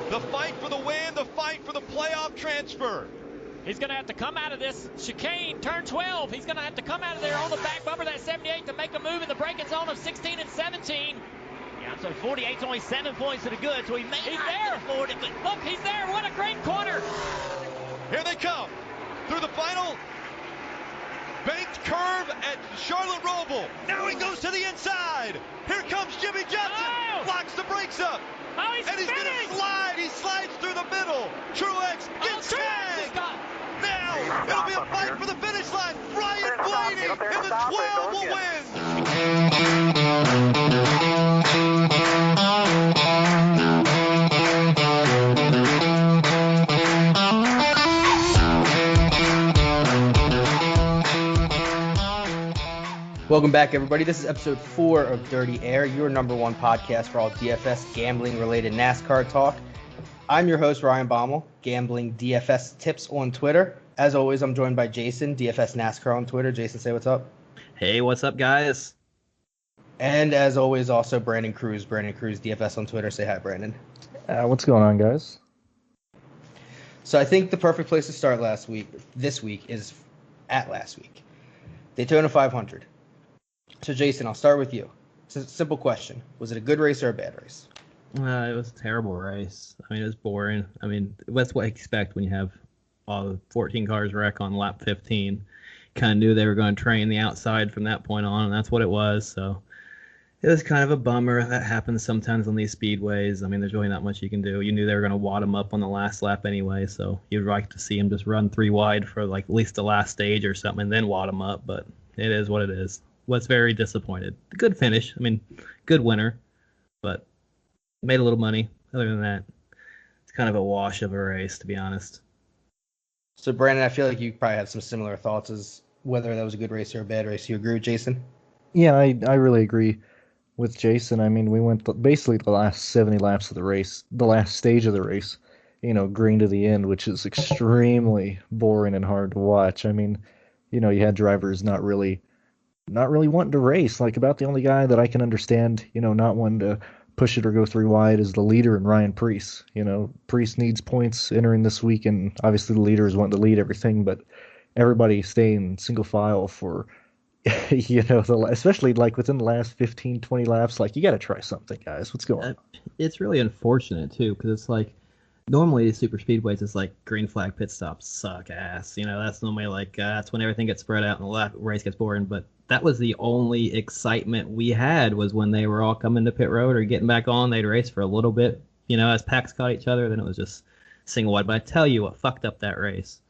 The fight for the win, the fight for the playoff transfer. He's going to have to come out of this chicane, turn 12. He's going to have to come out of there on the back bumper, that 78, to make a move in the braking zone of 16 and 17. Yeah, so 48's only 7 points to the good, so he may He's not there. afford it. But Look, he's there. What a great corner. Here they come through the final banked curve at Charlotte Roval. Now he goes to the inside. Here comes Jimmy Johnson. Oh! Locks the brakes up. Oh, he's And he's going spinning. to slide. He slides through the middle. Truex gets Truex tagged. has got. Now it'll be a fight for the finish line. Ryan Blaney in the 12 will win. Welcome back, everybody. This is episode 4 of Dirty Air, your number one podcast for all DFS gambling-related NASCAR talk. I'm your host, Ryan Baumel, gambling DFS tips on Twitter. As always, I'm joined by Jason, DFS NASCAR on Twitter. Jason, say what's up. Hey, what's up, guys? And as always, also Brandon Cruz, DFS on Twitter. Say hi, Brandon. What's going on, guys? So I think the perfect place to start this week is at last week. Daytona 500. So, Jason, I'll start with you. It's a simple question. Was it a good race or a bad race? It was a terrible race. I mean, it was boring. I mean, that's what I expect when you have all the 14 cars wreck on lap 15. Kind of knew they were going to train the outside from that point on, and that's what it was. So it was kind of a bummer. That happens sometimes on these speedways. I mean, there's really not much you can do. You knew they were going to wad them up on the last lap anyway, so you'd like to see them just run 3 wide for like at least the last stage or something and then wad them up, but it is what it is. Was very disappointed. Good finish. I mean, good winner, but made a little money. Other than that, it's kind of a wash of a race, to be honest. So, Brandon, I feel like you probably had some similar thoughts as whether that was a good race or a bad race. You agree with Jason? Yeah, I really agree with Jason. I mean, we went basically the last 70 laps of the race, the last stage of the race, green to the end, which is extremely boring and hard to watch. I mean, you had drivers not really wanting to race. Like, about the only guy that I can understand, not wanting to push it or go 3 wide is the leader and Ryan Preece. Preece needs points entering this week, and obviously the leader is wanting to lead everything, but everybody staying single file for, especially like within the last 15, 20 laps, like, you got to try something, guys. What's going on? It's really unfortunate, too, because it's like, normally super speedways, it's like green flag pit stops suck ass. That's normally like, that's when everything gets spread out and the race gets boring, but that was the only excitement we had, was when they were all coming to pit road or getting back on. They'd race for a little bit, as packs caught each other. Then it was just single wide. But I tell you what fucked up that race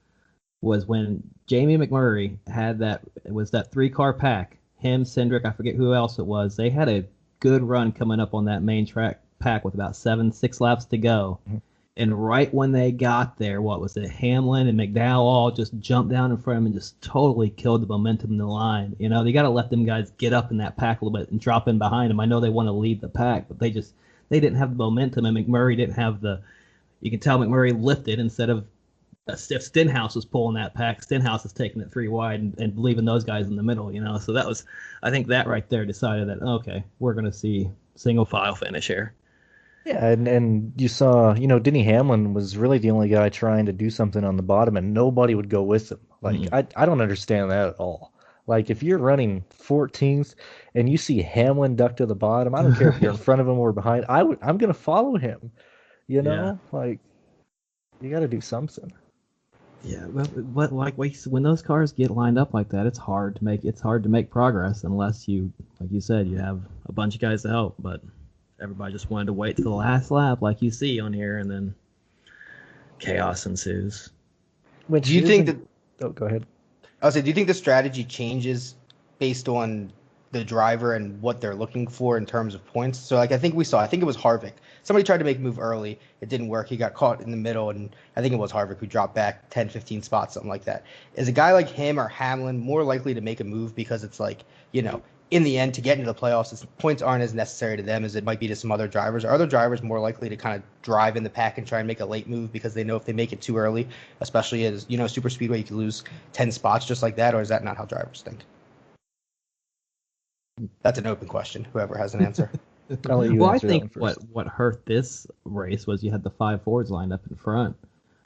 was when Jamie McMurray had that 3-car pack. Him, Cindric, I forget who else it was. They had a good run coming up on that main track pack with about 6 laps to go. Mm-hmm. And right when they got there, Hamlin and McDowell all just jumped down in front of him and just totally killed the momentum in the line. They got to let them guys get up in that pack a little bit and drop in behind them. I know they want to lead the pack, but they didn't have the momentum, and McMurray didn't have you can tell McMurray lifted instead of if Stenhouse was pulling that pack. Stenhouse is taking it 3 wide and leaving those guys in the middle, So that was, I think that right there decided that, okay, we're going to see single file finish here. Yeah, and you saw, Denny Hamlin was really the only guy trying to do something on the bottom, and nobody would go with him. Like, I don't understand that at all. Like, if you're running 14th and you see Hamlin duck to the bottom, I don't care if you're in front of him or behind. I'm going to follow him. Yeah. Like, you got to do something. Yeah, but like when those cars get lined up like that, it's hard to make progress unless you, like you said, you have a bunch of guys to help. But everybody just wanted to wait to the last lap, like you see on here, and then chaos ensues. Do you think that? Oh, go ahead. I'll say, do you think the strategy changes based on the driver and what they're looking for in terms of points? So, like, I think it was Harvick. Somebody tried to make a move early. It didn't work. He got caught in the middle, and I think it was Harvick who dropped back 10, 15 spots, something like that. Is a guy like him or Hamlin more likely to make a move because it's like, in the end, to get into the playoffs, points aren't as necessary to them as it might be to some other drivers? Are other drivers more likely to kind of drive in the pack and try and make a late move because they know if they make it too early, especially as, super speedway, you could lose 10 spots just like that, or is that not how drivers think? That's an open question, whoever has an answer. I'll let you Well, I answer that think one first. what hurt this race was you had the 5 Fords lined up in front.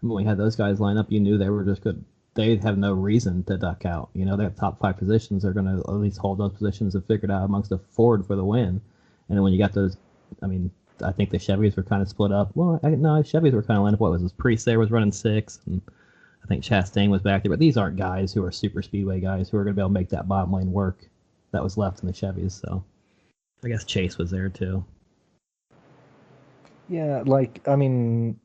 When we had those guys lined up, you knew they were just good. They have no reason to duck out. You know, their top 5 positions. They're going to at least hold those positions and figure it out amongst the Ford for the win. And then when you got those, I mean, I think the Chevys were kind of split up. Well, no, Chevys were kind of lined up. What was this? Priest there was running 6, and I think Chastain was back there. But these aren't guys who are super speedway guys who are going to be able to make that bottom lane work that was left in the Chevys. So I guess Chase was there too. Yeah, like, I mean,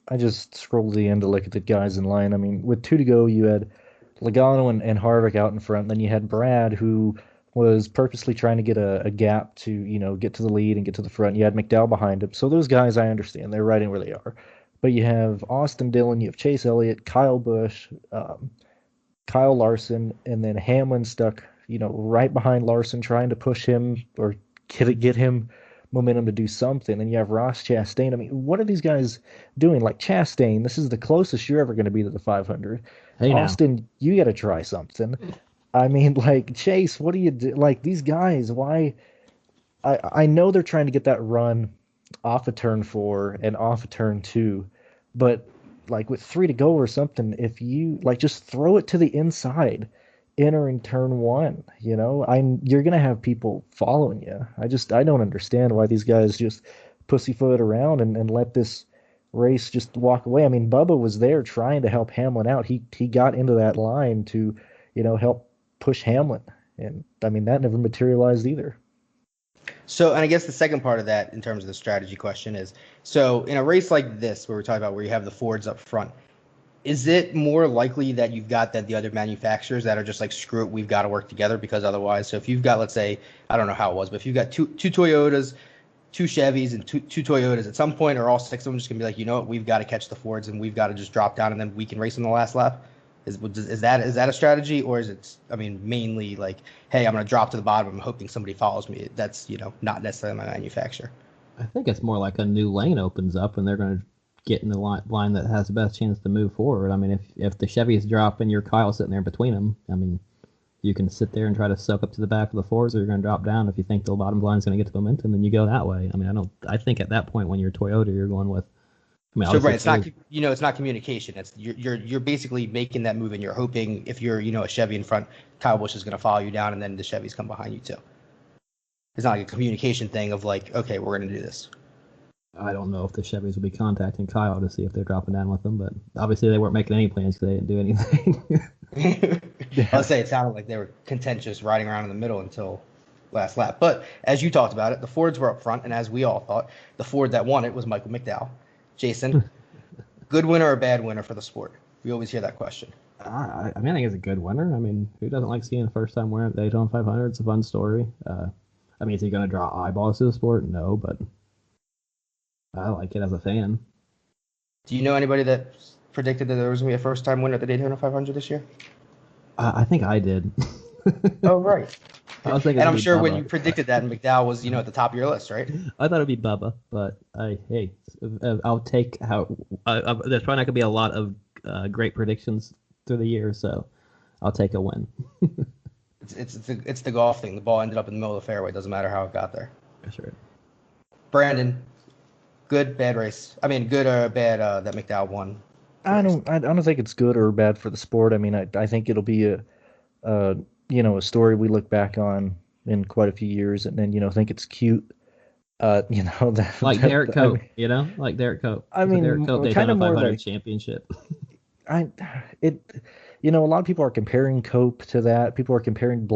I just scrolled to the end to look at the guys in line. I mean, with 2 to go, you had Logano and Harvick out in front. Then you had Brad, who was purposely trying to get a gap to, get to the lead and get to the front. You had McDowell behind him. So those guys, I understand. They're riding where they are. But you have Austin Dillon, you have Chase Elliott, Kyle Busch, Kyle Larson, and then Hamlin stuck, right behind Larson, trying to push him or get him momentum to do something. And you have Ross Chastain. I mean, what are these guys doing? Like Chastain, this is the closest you're ever going to be to the 500. Hey, Austin, you got to try something. I mean, like, Chase, what do you do? Like, these guys, why? I know they're trying to get that run off of turn 4 and off of turn 2, but like with 3 to go or something, if you just throw it to the inside, entering turn 1, you're gonna have people following you. I don't understand why these guys just pussyfoot around and let this race just walk away. I mean, Bubba was there trying to help Hamlin out. He got into that line to, help push Hamlin, and I mean that never materialized either. So, and I guess the second part of that in terms of the strategy question is, so in a race like this, where we're talking about where you have the Fords up front, is it more likely that you've got the other manufacturers that are just like, screw it, we've got to work together because otherwise, so if you've got, let's say, I don't know how it was, but if you've got two Toyotas, 2 Chevys, and two Toyotas, at some point, are all 6 of them just going to be like, you know what, we've got to catch the Fords and we've got to just drop down and then we can race on the last lap? Is that a strategy, or is it, I mean, mainly like, hey, I'm going to drop to the bottom, I'm hoping somebody follows me? That's, not necessarily my manufacturer. I think it's more like a new lane opens up and they're going to get in the line that has the best chance to move forward. I mean, if the Chevys drop and you're Kyle sitting there between them, I mean, you can sit there and try to soak up to the back of the Fords, or you're going to drop down. If you think the bottom line is going to get the momentum, then you go that way. I mean, I think at that point when you're Toyota, you're going with. I mean, so right, it's not it's not communication. It's you're basically making that move, and you're hoping if you're a Chevy in front, Kyle Busch is going to follow you down, and then the Chevys come behind you too. It's not like a communication thing of like, okay, we're going to do this. I don't know if the Chevys will be contacting Kyle to see if they're dropping down with them, but obviously they weren't making any plans because they didn't do anything. I'll say it sounded like they were contentious, riding around in the middle until last lap. But as you talked about it, the Fords were up front, and as we all thought, the Ford that won it was Michael McDowell. Jason, good winner or bad winner for the sport? We always hear that question. I mean, I think it's a good winner. I mean, who doesn't like seeing a first-time winner at the Daytona 500? It's a fun story. I mean, is he going to draw eyeballs to the sport? No, but I like it as a fan. Do you know anybody that predicted that there was going to be a first-time winner at the Daytona 500 this year? I think I did. Oh, right. I was thinking, and I'm sure when you predicted that, McDowell was, at the top of your list, right? I thought it'd be Bubba, but I'll take how. There's probably not going to be a lot of great predictions through the year, so I'll take a win. It's the golf thing. The ball ended up in the middle of the fairway. Doesn't matter how it got there. That's right. Brandon, good, bad race. I mean, good or bad that McDowell won. I don't think it's good or bad for the sport. I mean, I think it'll be a story we look back on in quite a few years, and then think it's cute. That like Derek Cope, like Derek Cope. I mean, Derek Cope kind of more 500 like championship. a lot of people are comparing Cope to that. People are comparing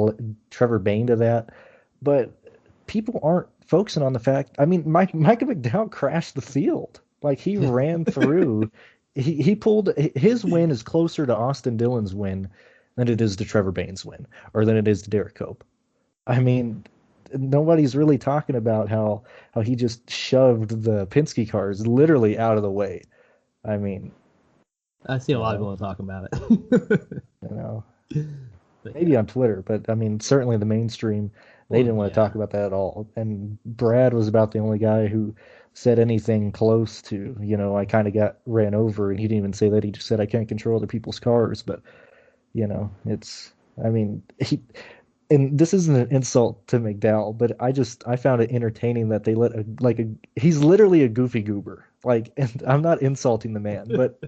Trevor Bayne to that, but people aren't focusing on the fact. I mean, Michael McDowell crashed the field. Like, he ran through. He pulled. His win is closer to Austin Dillon's win than it is to Trevor Bayne's win, or than it is to Derek Cope. I mean, nobody's really talking about how he just shoved the Penske cars literally out of the way. I mean, I see a lot of people talking about it. Maybe on Twitter, but I mean, certainly the mainstream, they didn't want to talk about that at all. And Brad was about the only guy who said anything close to, I kind of got ran over, and he didn't even say that. He just said, I can't control other people's cars. But, and this isn't an insult to McDowell, but I found it entertaining that they let he's literally a goofy goober. Like, and I'm not insulting the man, but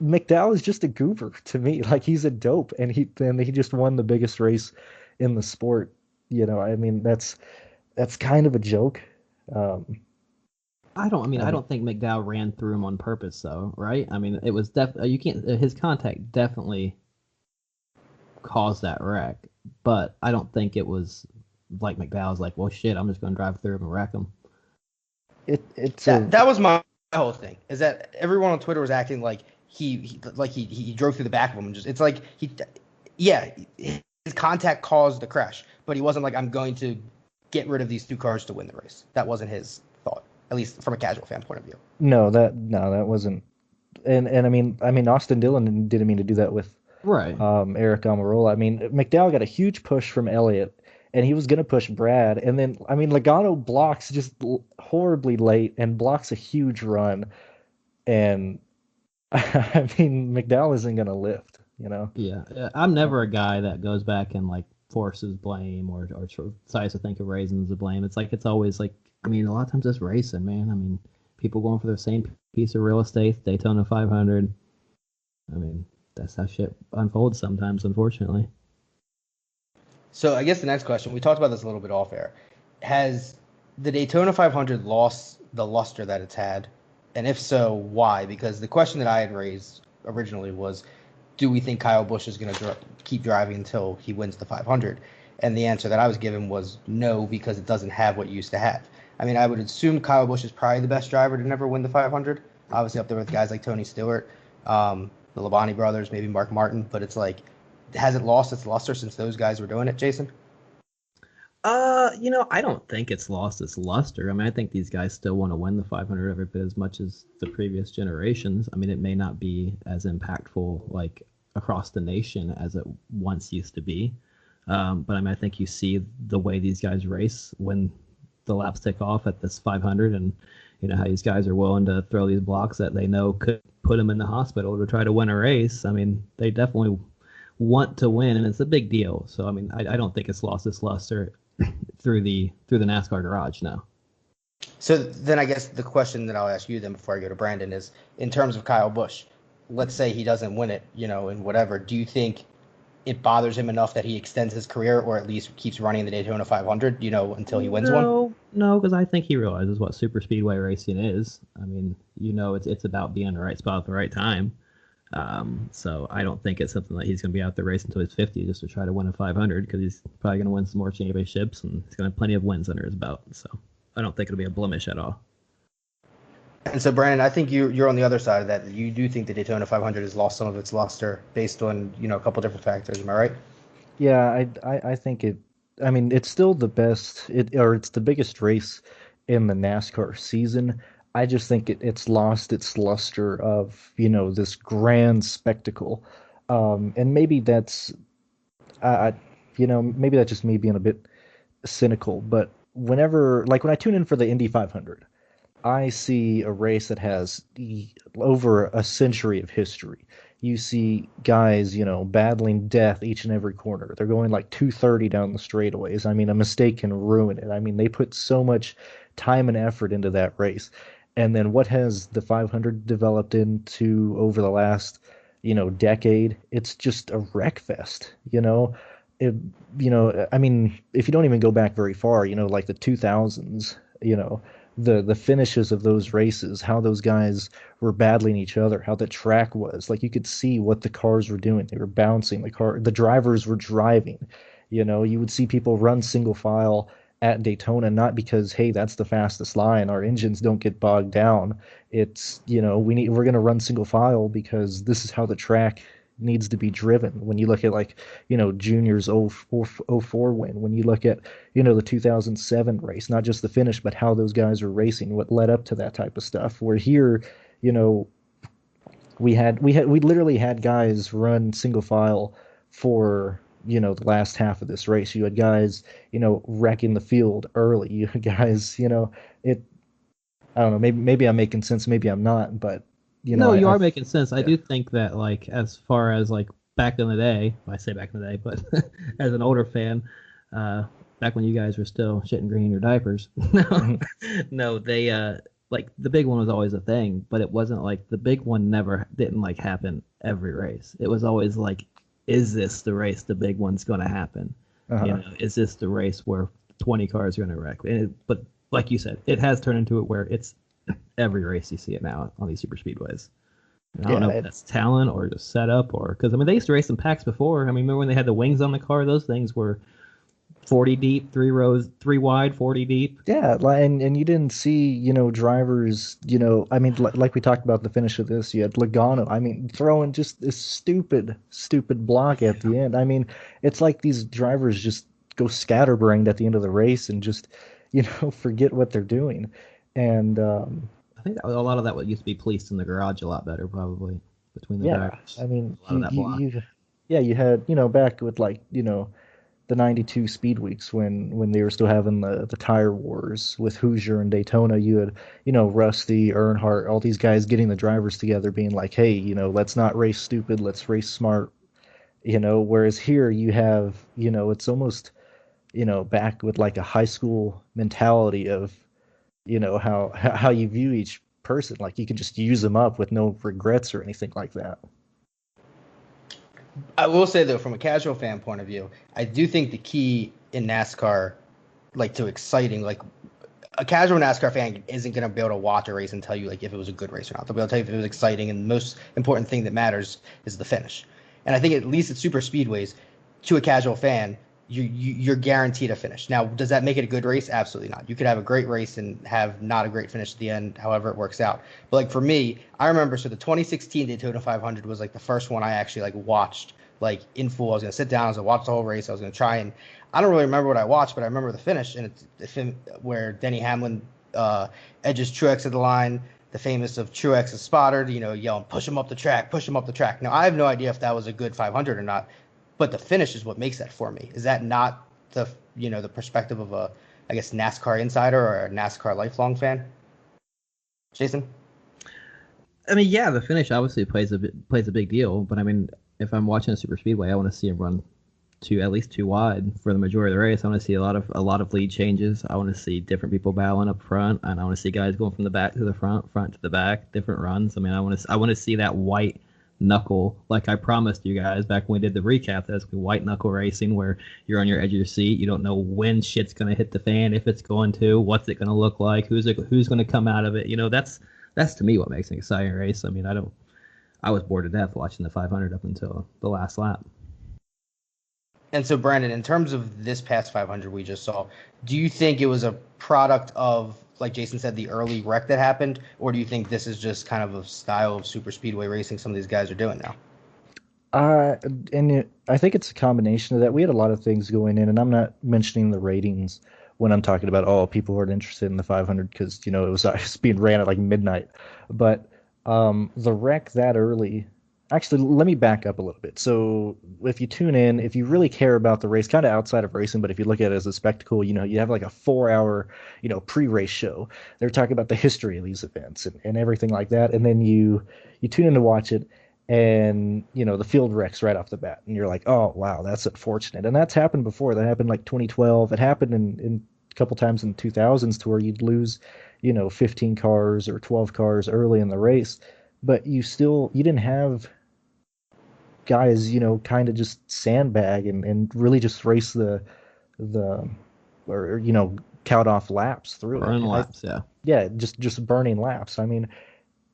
McDowell is just a goober to me. Like, he's a dope, and he just won the biggest race in the sport. I mean, that's kind of a joke. I don't think McDowell ran through him on purpose, though, right? I mean, it was you can't. His contact definitely caused that wreck, but I don't think it was like McDowell's like, well, shit, I'm just going to drive through him and wreck him. That was my whole thing. Is that everyone on Twitter was acting like he drove through the back of him and just, it's like his contact caused the crash, but he wasn't like, I'm going to get rid of these two cars to win the race. That wasn't his thought, at least from a casual fan point of view. No, that wasn't. And I mean, Austin Dillon didn't mean to do that with right. Eric Almirola. I mean, McDowell got a huge push from Elliott, and he was going to push Brad. And then, I mean, Logano blocks just horribly late and blocks a huge run. And, I mean, McDowell isn't going to lift, Yeah. I'm never a guy that goes back and, like, forces blame or tries to think of reasons of blame. It's like, it's always like, I mean, a lot of times it's racing, man. I mean, people going for the same piece of real estate, Daytona 500. I mean, that's how shit unfolds sometimes, unfortunately. So I guess the next question, we talked about this a little bit off air. Has the Daytona 500 lost the luster that it's had? And if so, why? Because the question that I had raised originally was, do we think Kyle Busch is going to keep driving until he wins the 500? And the answer that I was given was no, because it doesn't have what it used to have. I mean, I would assume Kyle Busch is probably the best driver to never win the 500. Obviously up there with guys like Tony Stewart, the Labonte brothers, maybe Mark Martin. But it's like, has it lost its luster since those guys were doing it, Jason? I don't think it's lost its luster. I mean, I think these guys still want to win the 500 every bit as much as the previous generations. I mean, it may not be as impactful, like, across the nation as it once used to be. But I mean, I think you see the way these guys race when the laps tick off at this 500, and how these guys are willing to throw these blocks that they know could put them in the hospital to try to win a race. I mean, they definitely want to win, and it's a big deal. So I mean, I don't think it's lost its luster through the NASCAR garage now. So then I guess the question that I'll ask you then before I go to Brandon is, in terms of Kyle Busch, let's say he doesn't win it, and whatever, do you think it bothers him enough that he extends his career or at least keeps running the Daytona 500, until he wins one? No, because I think he realizes what super speedway racing is. I mean, it's about being in the right spot at the right time. So I don't think it's something that he's going to be out there racing until he's 50 just to try to win a 500, because he's probably going to win some more championships and he's going to have plenty of wins under his belt. So I don't think it'll be a blemish at all. And so, Brandon, I think you're on the other side of that. You do think the Daytona 500 has lost some of its luster based on, a couple different factors. Am I right? Yeah, I think it. I mean, it's still the best, it's the biggest race in the NASCAR season. I just think it's lost its luster of, this grand spectacle. And maybe that's, maybe that's just me being a bit cynical. But when I tune in for the Indy 500, I see a race that has over a century of history. You see guys, battling death each and every corner. They're going like 230 down the straightaways. I mean, a mistake can ruin it. I mean, they put so much time and effort into that race. And then what has the 500 developed into over the last, decade? It's just a wreck fest, I mean, if you don't even go back very far, like the 2000s, the finishes of those races, how those guys were battling each other, how the track was. Like, you could see what the cars were doing. They were bouncing. The drivers were driving. You would see people run single file at Daytona, not because, hey, that's the fastest line, our engines don't get bogged down. It's, we're going to run single file because this is how the track needs to be driven. When you look at Junior's 04 win, when you look at, the 2007 race, not just the finish, but how those guys were racing, what led up to that type of stuff. Where here, we literally had guys run single file for, the last half of this race. You had guys, wrecking the field early. You had guys, I don't know, maybe I'm making sense, maybe I'm not, but No, you are making sense. I do think that, like, as far as like back in the day, I say back in the day, but as an older fan, back when you guys were still shitting green in your diapers. No, they like the big one was always a thing, but it wasn't like the big one didn't like happen every race. It was always like, is this the race the big one's going to happen? Is this the race where 20 cars are going to wreck? But like you said, it has turned into it where it's every race you see it now on these super speedways. And I don't know if that's talent or just setup, or because I mean they used to race in packs before. I mean, remember when they had the wings on the car? Those things were 40 deep, 3 rows, 3 wide, 40 deep. Yeah, and you didn't see, drivers, I mean, like we talked about the finish of this, you had Logano, I mean, throwing just this stupid block at the end. I mean, it's like these drivers just go scatterbrained at the end of the race and just, forget what they're doing. And I think a lot of that used to be policed in the garage a lot better, probably, between the drivers. I mean, a lot of that block. You had, back with the 92 speed weeks when they were still having the tire wars with Hoosier and Daytona, you had, Rusty, Earnhardt, all these guys getting the drivers together being like, hey, let's not race stupid, let's race smart, whereas here you have, it's almost, back with like a high school mentality of, how you view each person, like you can just use them up with no regrets or anything like that. I will say, though, from a casual fan point of view, I do think the key in NASCAR, like, to exciting, like, a casual NASCAR fan isn't going to be able to watch a race and tell you, like, if it was a good race or not. They'll be able to tell you if it was exciting, and the most important thing that matters is the finish. And I think at least at super speedways, to a casual fan, you're guaranteed a finish. Now, does that make it a good race? Absolutely not. You could have a great race and have not a great finish at the end, however it works out. But like for me, I remember, so the 2016 Daytona 500 was like the first one I actually like watched like in full. I was going to sit down, I was going to watch the whole race. I was going to try, and I don't really remember what I watched, but I remember the finish, and it's the film where Denny Hamlin edges Truex at the line, the famous of Truex is spotted, yelling, push him up the track, push him up the track. Now, I have no idea if that was a good 500 or not, but the finish is what makes that for me. Is that not the perspective of a, I guess, NASCAR insider or a NASCAR lifelong fan? Jason? I mean, yeah, the finish obviously plays a big deal, but I mean, if I'm watching a super speedway, I want to see him run at least two wide for the majority of the race. I want to see a lot of lead changes. I want to see different people battling up front, and I want to see guys going from the back to the front to the back, different runs. I mean, I want to see that white knuckle, like I promised you guys back when we did the recap. That's white knuckle racing, where you're on your edge of your seat. You don't know when shit's gonna hit the fan, if it's going to, what's it gonna look like, who's gonna come out of it. That's to me what makes an exciting race. I mean, I was bored to death watching the 500 up until the last lap. And so, Brandon, in terms of this past 500 we just saw, do you think it was a product of, like Jason said, the early wreck that happened, or do you think this is just kind of a style of super speedway racing some of these guys are doing now? I think it's a combination of that. We had a lot of things going in, and I'm not mentioning the ratings when I'm talking about, people aren't interested in the 500 because, it was being ran at like midnight. But the wreck that early, actually, let me back up a little bit. So if you tune in, if you really care about the race, kind of outside of racing, but if you look at it as a spectacle, you have like a 4-hour, pre-race show. They're talking about the history of these events and everything like that. And then you tune in to watch it, and, the field wrecks right off the bat. And you're like, oh, wow, that's unfortunate. And that's happened before. That happened like 2012. It happened in a couple times in the 2000s to where you'd lose, 15 cars or 12 cars early in the race. But you didn't have guys, kind of just sandbag and really just race count off laps through Burn laps, yeah. Yeah, just burning laps. I mean,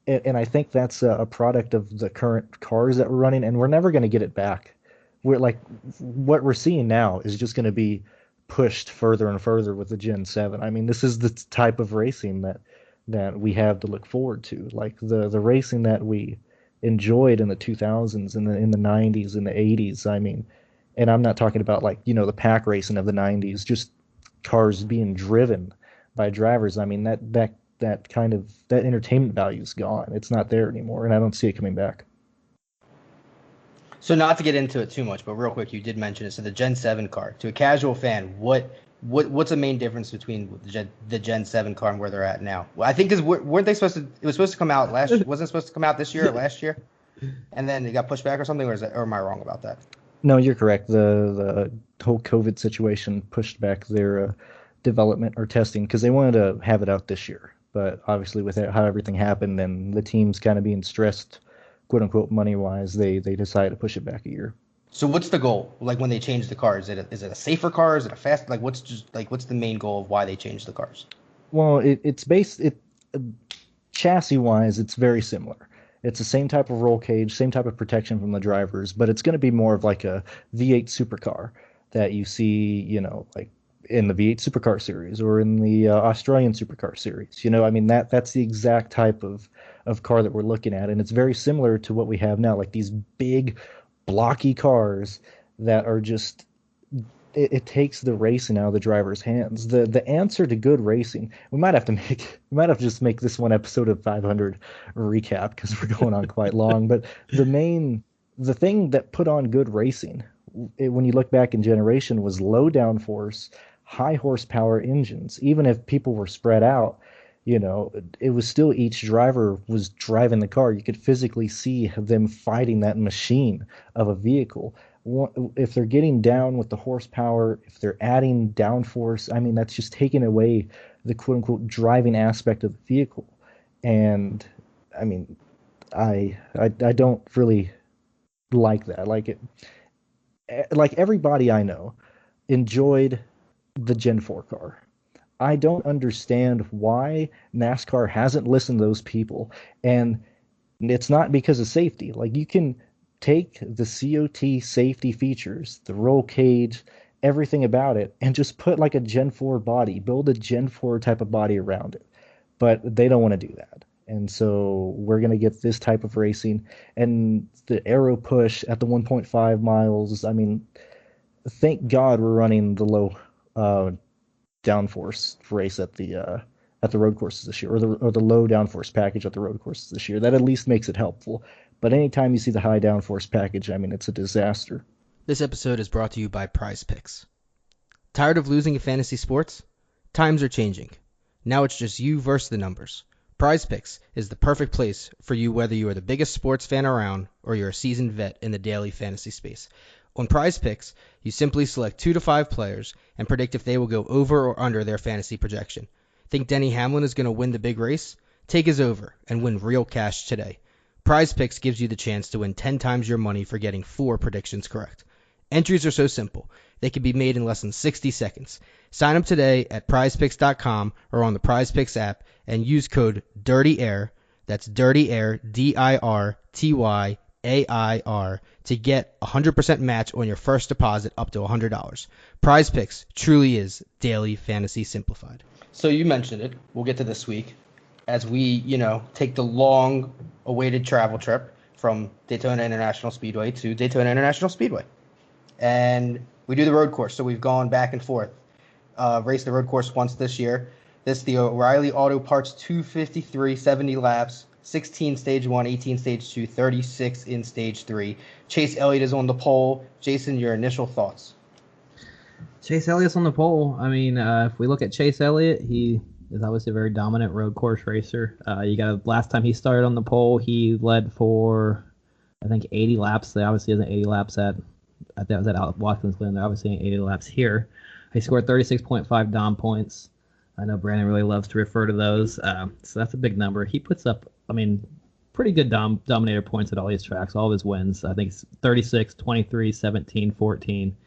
and I think that's a product of the current cars that we're running, and we're never going to get it back. We're like, what we're seeing now is just going to be pushed further and further with the Gen 7. I mean, this is the type of racing that we have to look forward to. Like the racing that we enjoyed in the 2000s and in the 90s and the 80s. I mean, and I'm not talking about like, the pack racing of the 90s, just cars being driven by drivers. I mean, that kind of entertainment value is gone. It's not there anymore, and I don't see it coming back. So not to get into it too much, but real quick, you did mention it. So the Gen 7 car, to a casual fan, what's the main difference between the Gen 7 car and where they're at now? Well, I think weren't they supposed to? It was supposed to come out wasn't it supposed to come out this year or last year? and then it got pushed back or something, or am I wrong about that? No, you're correct. The whole COVID situation pushed back their development or testing because they wanted to have it out this year. But obviously, with how everything happened and the teams kind of being stressed, quote unquote, money wise, they decided to push it back a year. So what's the goal? Like when they change the car, is it a safer car? Is it a fast? Like what's the main goal of why they changed the cars? Well, it's based chassis wise, it's very similar. It's the same type of roll cage, same type of protection from the drivers, but it's going to be more of like a V8 supercar that you see, like in the V8 supercar series or in the Australian supercar series. I mean that's the exact type of car that we're looking at, and it's very similar to what we have now, like these big blocky cars that are just it takes the racing out of the driver's hands. The answer to good racing, we might have to just make this one episode of 500 recap because we're going on quite long. But the thing that put on good racing, when you look back in generation, was low downforce, high horsepower engines. Even if people were spread out, it was still each driver was driving the car. You could physically see them fighting that machine of a vehicle. If they're getting down with the horsepower, if they're adding downforce, I mean, that's just taking away the quote unquote driving aspect of the vehicle. And I mean, I don't really like that. Like everybody I know enjoyed the Gen 4 car. I don't understand why NASCAR hasn't listened to those people. And it's not because of safety. Like you can take the COT safety features, the roll cage, everything about it, and just put like a Gen 4 body, build a Gen 4 type of body around it. But they don't want to do that. And so we're going to get this type of racing. And the aero push at the 1.5 miles, I mean, thank God we're running the low downforce race at the road courses this year, or the low downforce package at the road courses this year. That at least makes it helpful. But anytime you see the high downforce package, I mean, it's a disaster. This episode is brought to you by Prize Picks. Tired of losing in fantasy sports? Times are changing. Now it's just you versus the numbers. Prize Picks is the perfect place for you, whether you are the biggest sports fan around or you're a seasoned vet in the daily fantasy space. On Prize Picks, you simply select 2 to 5 players and predict if they will go over or under their fantasy projection. Think Denny Hamlin is going to win the big race? Take his over and win real cash today. Prize Picks gives you the chance to win 10 times your money for getting 4 predictions correct. Entries are so simple, they can be made in less than 60 seconds. Sign up today at prizepicks.com or on the Prize Picks app and use code DIRTYAIR, that's Dirty Air, DIRTYAIR, to get a 100% match on your first deposit up to $100. Prize Picks truly is daily fantasy simplified. So you mentioned it. We'll get to this week as we, take the long-awaited travel trip from Daytona International Speedway to Daytona International Speedway. And we do the road course, so we've gone back and forth. Raced the road course once this year. This the O'Reilly Auto Parts 253, 70 laps, 16 stage 1, 18 stage 2, 36 in stage 3. Chase Elliott is on the pole. Jason, your initial thoughts? Chase Elliott's on the pole. I mean, if we look at Chase Elliott, he is obviously a very dominant road course racer. Last time he started on the pole, he led for, I think, 80 laps. They obviously isn't 80 laps that was at Watkins Glen. They're obviously 80 laps here. He scored 36.5 Dom points. I know Brandon really loves to refer to those. So that's a big number. He puts up, pretty good dominator points at all these tracks, all of his wins. I think it's 36, 23, 17, 14.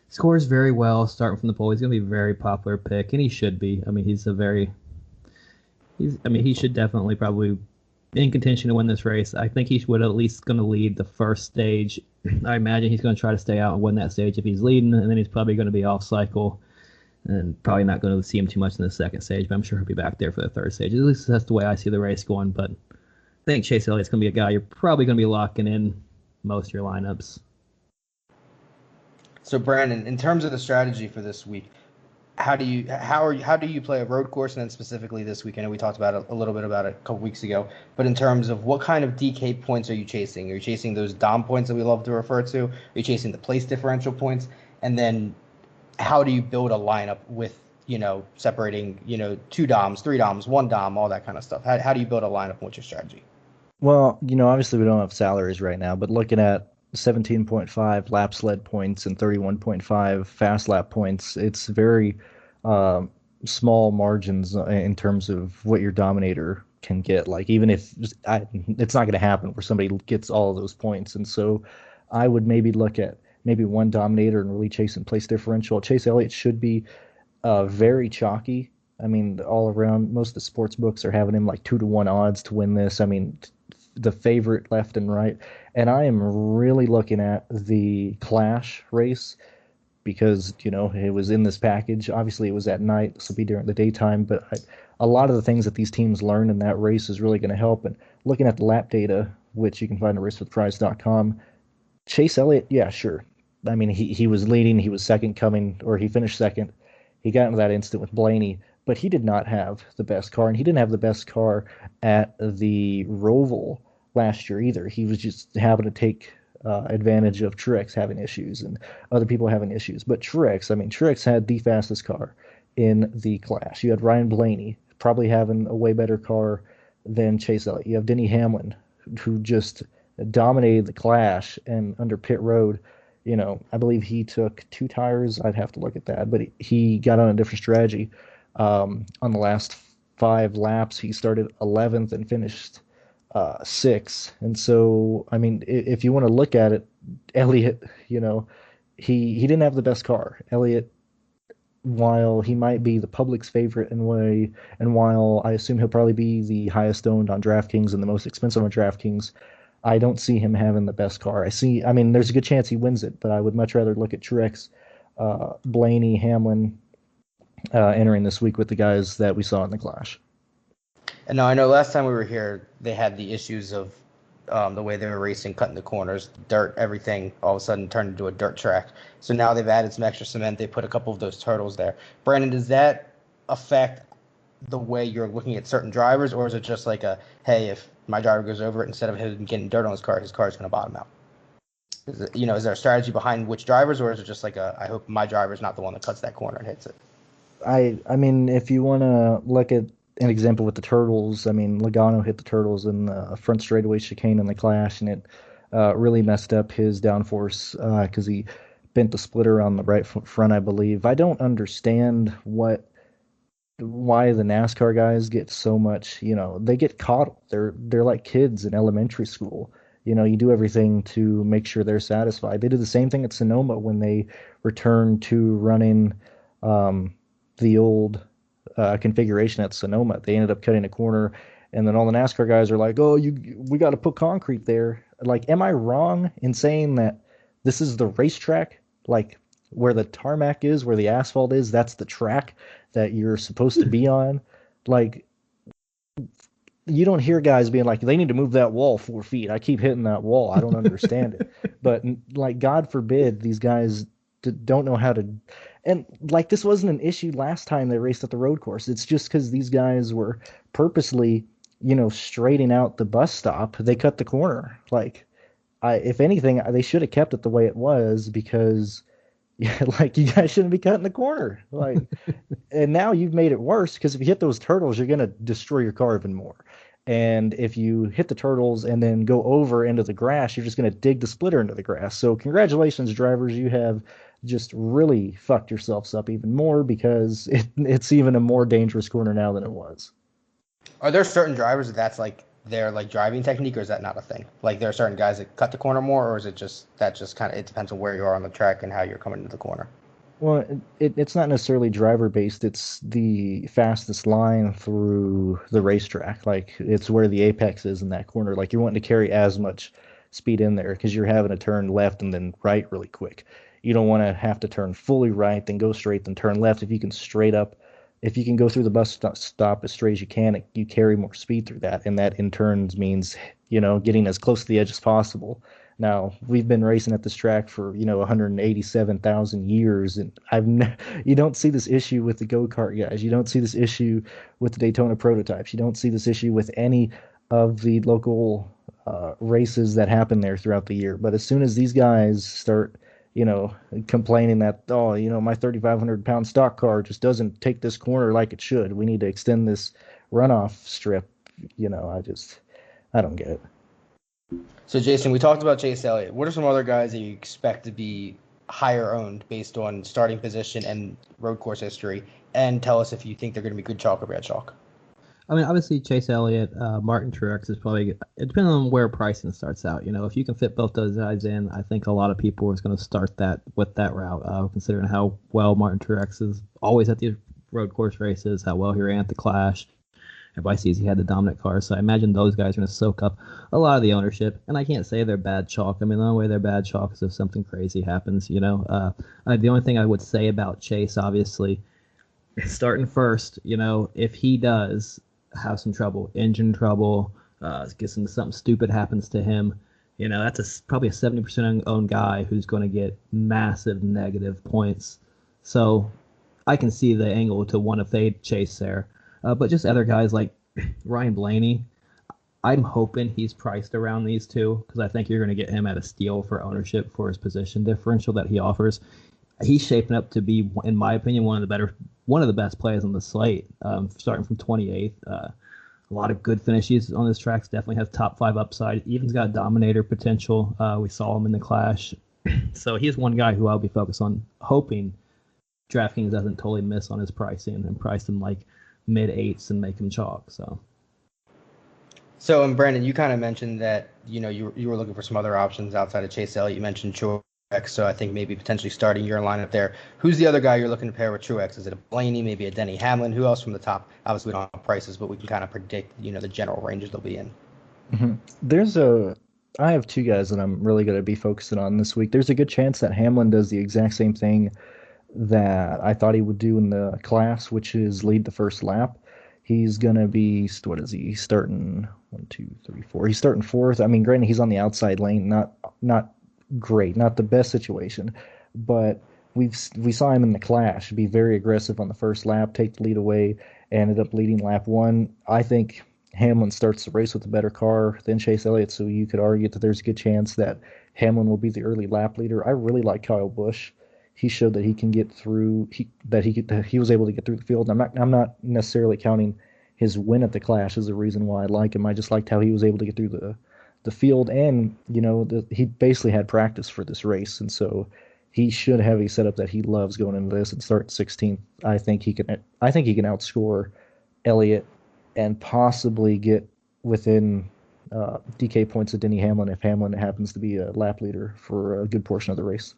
Scores very well starting from the pole. He's going to be a very popular pick, and he should be. He should definitely probably in contention to win this race. I think he would at least going to lead the first stage. I imagine he's going to try to stay out and win that stage if he's leading, and then he's probably going to be off cycle and probably not going to see him too much in the second stage, but I'm sure he'll be back there for the third stage. At least that's the way I see the race going, but I think Chase Elliott's going to be a guy you're probably going to be locking in most of your lineups. So Brandon, in terms of the strategy for this week, how do you play a road course, and then specifically this week? I know we talked about a little bit about it a couple weeks ago, but in terms of what kind of DK points are you chasing? Are you chasing those Dom points that we love to refer to? Are you chasing the place differential points? And then how do you build a lineup with, separating, 2 Doms, 3 Doms, 1 Dom, all that kind of stuff? How do you build a lineup and what's your strategy? Well, obviously we don't have salaries right now, but looking at 17.5 laps led points and 31.5 fast lap points, it's very uh, small margins in terms of what your dominator can get. Like even if it's not going to happen where somebody gets all of those points, and so I would maybe look at maybe one dominator and really chasing place differential. Chase Elliott should be very chalky. I mean, all around, most of the sports books are having him like 2-1 odds to win this. I mean, the favorite left and right. And I am really looking at the Clash race because, it was in this package. Obviously, it was at night, this will be during the daytime, but a lot of the things that these teams learn in that race is really going to help. And looking at the lap data, which you can find at racewithprice.com, Chase Elliott, yeah, sure. I mean, he was leading, he was second coming, or he finished second. He got into that incident with Blaney, but he did not have the best car, and he didn't have the best car at the Roval last year either. He was just having to take advantage of Truex having issues and other people having issues. But Truex had the fastest car in the Clash. You had Ryan Blaney probably having a way better car than Chase Elliott. You have Denny Hamlin, who just dominated the Clash, and under pit road, I believe he took 2 tires. I'd have to look at that, but he got on a different strategy. On the last 5 laps, he started 11th and finished 6th. And so, I mean, if you want to look at it, Elliott, he didn't have the best car. Elliott, while he might be the public's favorite in a way, and while I assume he'll probably be the highest owned on DraftKings and the most expensive on DraftKings, I don't see him having the best car. I mean, there's a good chance he wins it, but I would much rather look at Truex, Blaney, Hamlin entering this week with the guys that we saw in the Clash. And now I know last time we were here, they had the issues of the way they were racing, cutting the corners, dirt, everything all of a sudden turned into a dirt track. So now they've added some extra cement. They put a couple of those turtles there. Brandon, does that affect the way you're looking at certain drivers, or is it just like hey, if my driver goes over it, instead of him getting dirt on his car is going to bottom out? Is there a strategy behind which drivers, or is it just like I hope my driver's not the one that cuts that corner and hits it? I mean, if you want to look at an example with the turtles, I mean, Logano hit the turtles in the front straightaway chicane in the Clash, and it really messed up his downforce because he bent the splitter on the right front, I believe. I don't understand why the NASCAR guys get so much, they get coddled. They're like kids in elementary school. You do everything to make sure they're satisfied. They did the same thing at Sonoma when they returned to running the old configuration at Sonoma. They ended up cutting a corner, and then all the NASCAR guys are like, "Oh, we got to put concrete there." Like, am I wrong in saying that this is the racetrack? Like, where the tarmac is, where the asphalt is, that's the track that you're supposed to be on. Like, you don't hear guys being like, they need to move that wall 4 feet. I keep hitting that wall. I don't understand it. But like, God forbid these guys don't know how to. And like, this wasn't an issue last time they raced at the road course. It's just because these guys were purposely, straightening out the bus stop. They cut the corner. Like, if anything, they should have kept it the way it was, because like, you guys shouldn't be cutting the corner. Like, and now you've made it worse, because if you hit those turtles, you're going to destroy your car even more. And if you hit the turtles and then go over into the grass, you're just going to dig the splitter into the grass. So congratulations, drivers. You have just really fucked yourselves up even more, because it's even a more dangerous corner now than it was. Are there certain drivers that's like their like driving technique, or is that not a thing? Like, there are certain guys that cut the corner more, or is it just kind of, it depends on where you are on the track and how you're coming into the corner? Well, it's not necessarily driver based. It's the fastest line through the racetrack. Like, it's where the apex is in that corner. Like, you're wanting to carry as much speed in there because you're having to turn left and then right really quick. You don't want to have to turn fully right, then go straight, then turn left. If you can go through the bus stop as straight as you can, you carry more speed through that, and that in turn means, getting as close to the edge as possible. Now, we've been racing at this track for, 187,000 years, and you don't see this issue with the go-kart guys. You don't see this issue with the Daytona prototypes. You don't see this issue with any of the local races that happen there throughout the year. But as soon as these guys start, complaining that, my 3,500-pound stock car just doesn't take this corner like it should, we need to extend this runoff strip, I don't get it. So, Jason, we talked about Chase Elliott. What are some other guys that you expect to be higher owned based on starting position and road course history? And tell us if you think they're going to be good chalk or bad chalk. I mean, obviously Chase Elliott, Martin Truex is probably. It depends on where pricing starts out. You know, if you can fit both those guys in, I think a lot of people are going to start that with that route. Considering how well Martin Truex is always at these road course races, how well he ran at the Clash. Everybody sees he had the dominant car, so I imagine those guys are going to soak up a lot of the ownership. And I can't say they're bad chalk. I mean, the only way they're bad chalk is if something crazy happens. You know, the only thing I would say about Chase, obviously, starting first. You know, if he does have some trouble, engine trouble, gets into something stupid happens to him, you know, that's probably a 70% owned guy who's going to get massive negative points. So I can see the angle to want to fade Chase there. But just other guys like Ryan Blaney, I'm hoping he's priced around these two because I think you're going to get him at a steal for ownership for his position differential that he offers. He's shaping up to be, in my opinion, one of the best players on the slate, starting from 28th. A lot of good finishes on this track. Definitely has top 5 upside. Even's got dominator potential. We saw him in the Clash. So he's one guy who I'll be focused on, hoping DraftKings doesn't totally miss on his pricing and price him like mid-8s and make him chalk. So, and Brandon, you kind of mentioned that, you know, you were looking for some other options outside of Chase Elliott. You mentioned Truex, so I think maybe potentially starting your lineup there. Who's the other guy you're looking to pair with Truex? Is it a Blaney, maybe a Denny Hamlin? Who else from the top? Obviously, we don't have prices, but we can kind of predict, you know, the general ranges they'll be in. Mm-hmm. I have 2 guys that I'm really going to be focusing on this week. There's a good chance that Hamlin does the exact same thing that I thought he would do in the Class, which is lead the first lap. He's going to be, what is he? He's starting 1, 2, 3, 4. He's starting 4th. I mean, granted, he's on the outside lane, not great, not the best situation, but we saw him in the Clash be very aggressive on the first lap, take the lead away, ended up leading lap 1. I think Hamlin starts the race with a better car than Chase Elliott, so you could argue that there's a good chance that Hamlin will be the early lap leader. I really like Kyle Busch. He showed that he can get through. That he was able to get through the field. I'm not necessarily counting his win at the Clash as a reason why I like him. I just liked how he was able to get through the field, and you know he basically had practice for this race, and so he should have a setup that he loves going into this and start 16th. I think he can outscore Elliott and possibly get within DK points of Denny Hamlin if Hamlin happens to be a lap leader for a good portion of the race.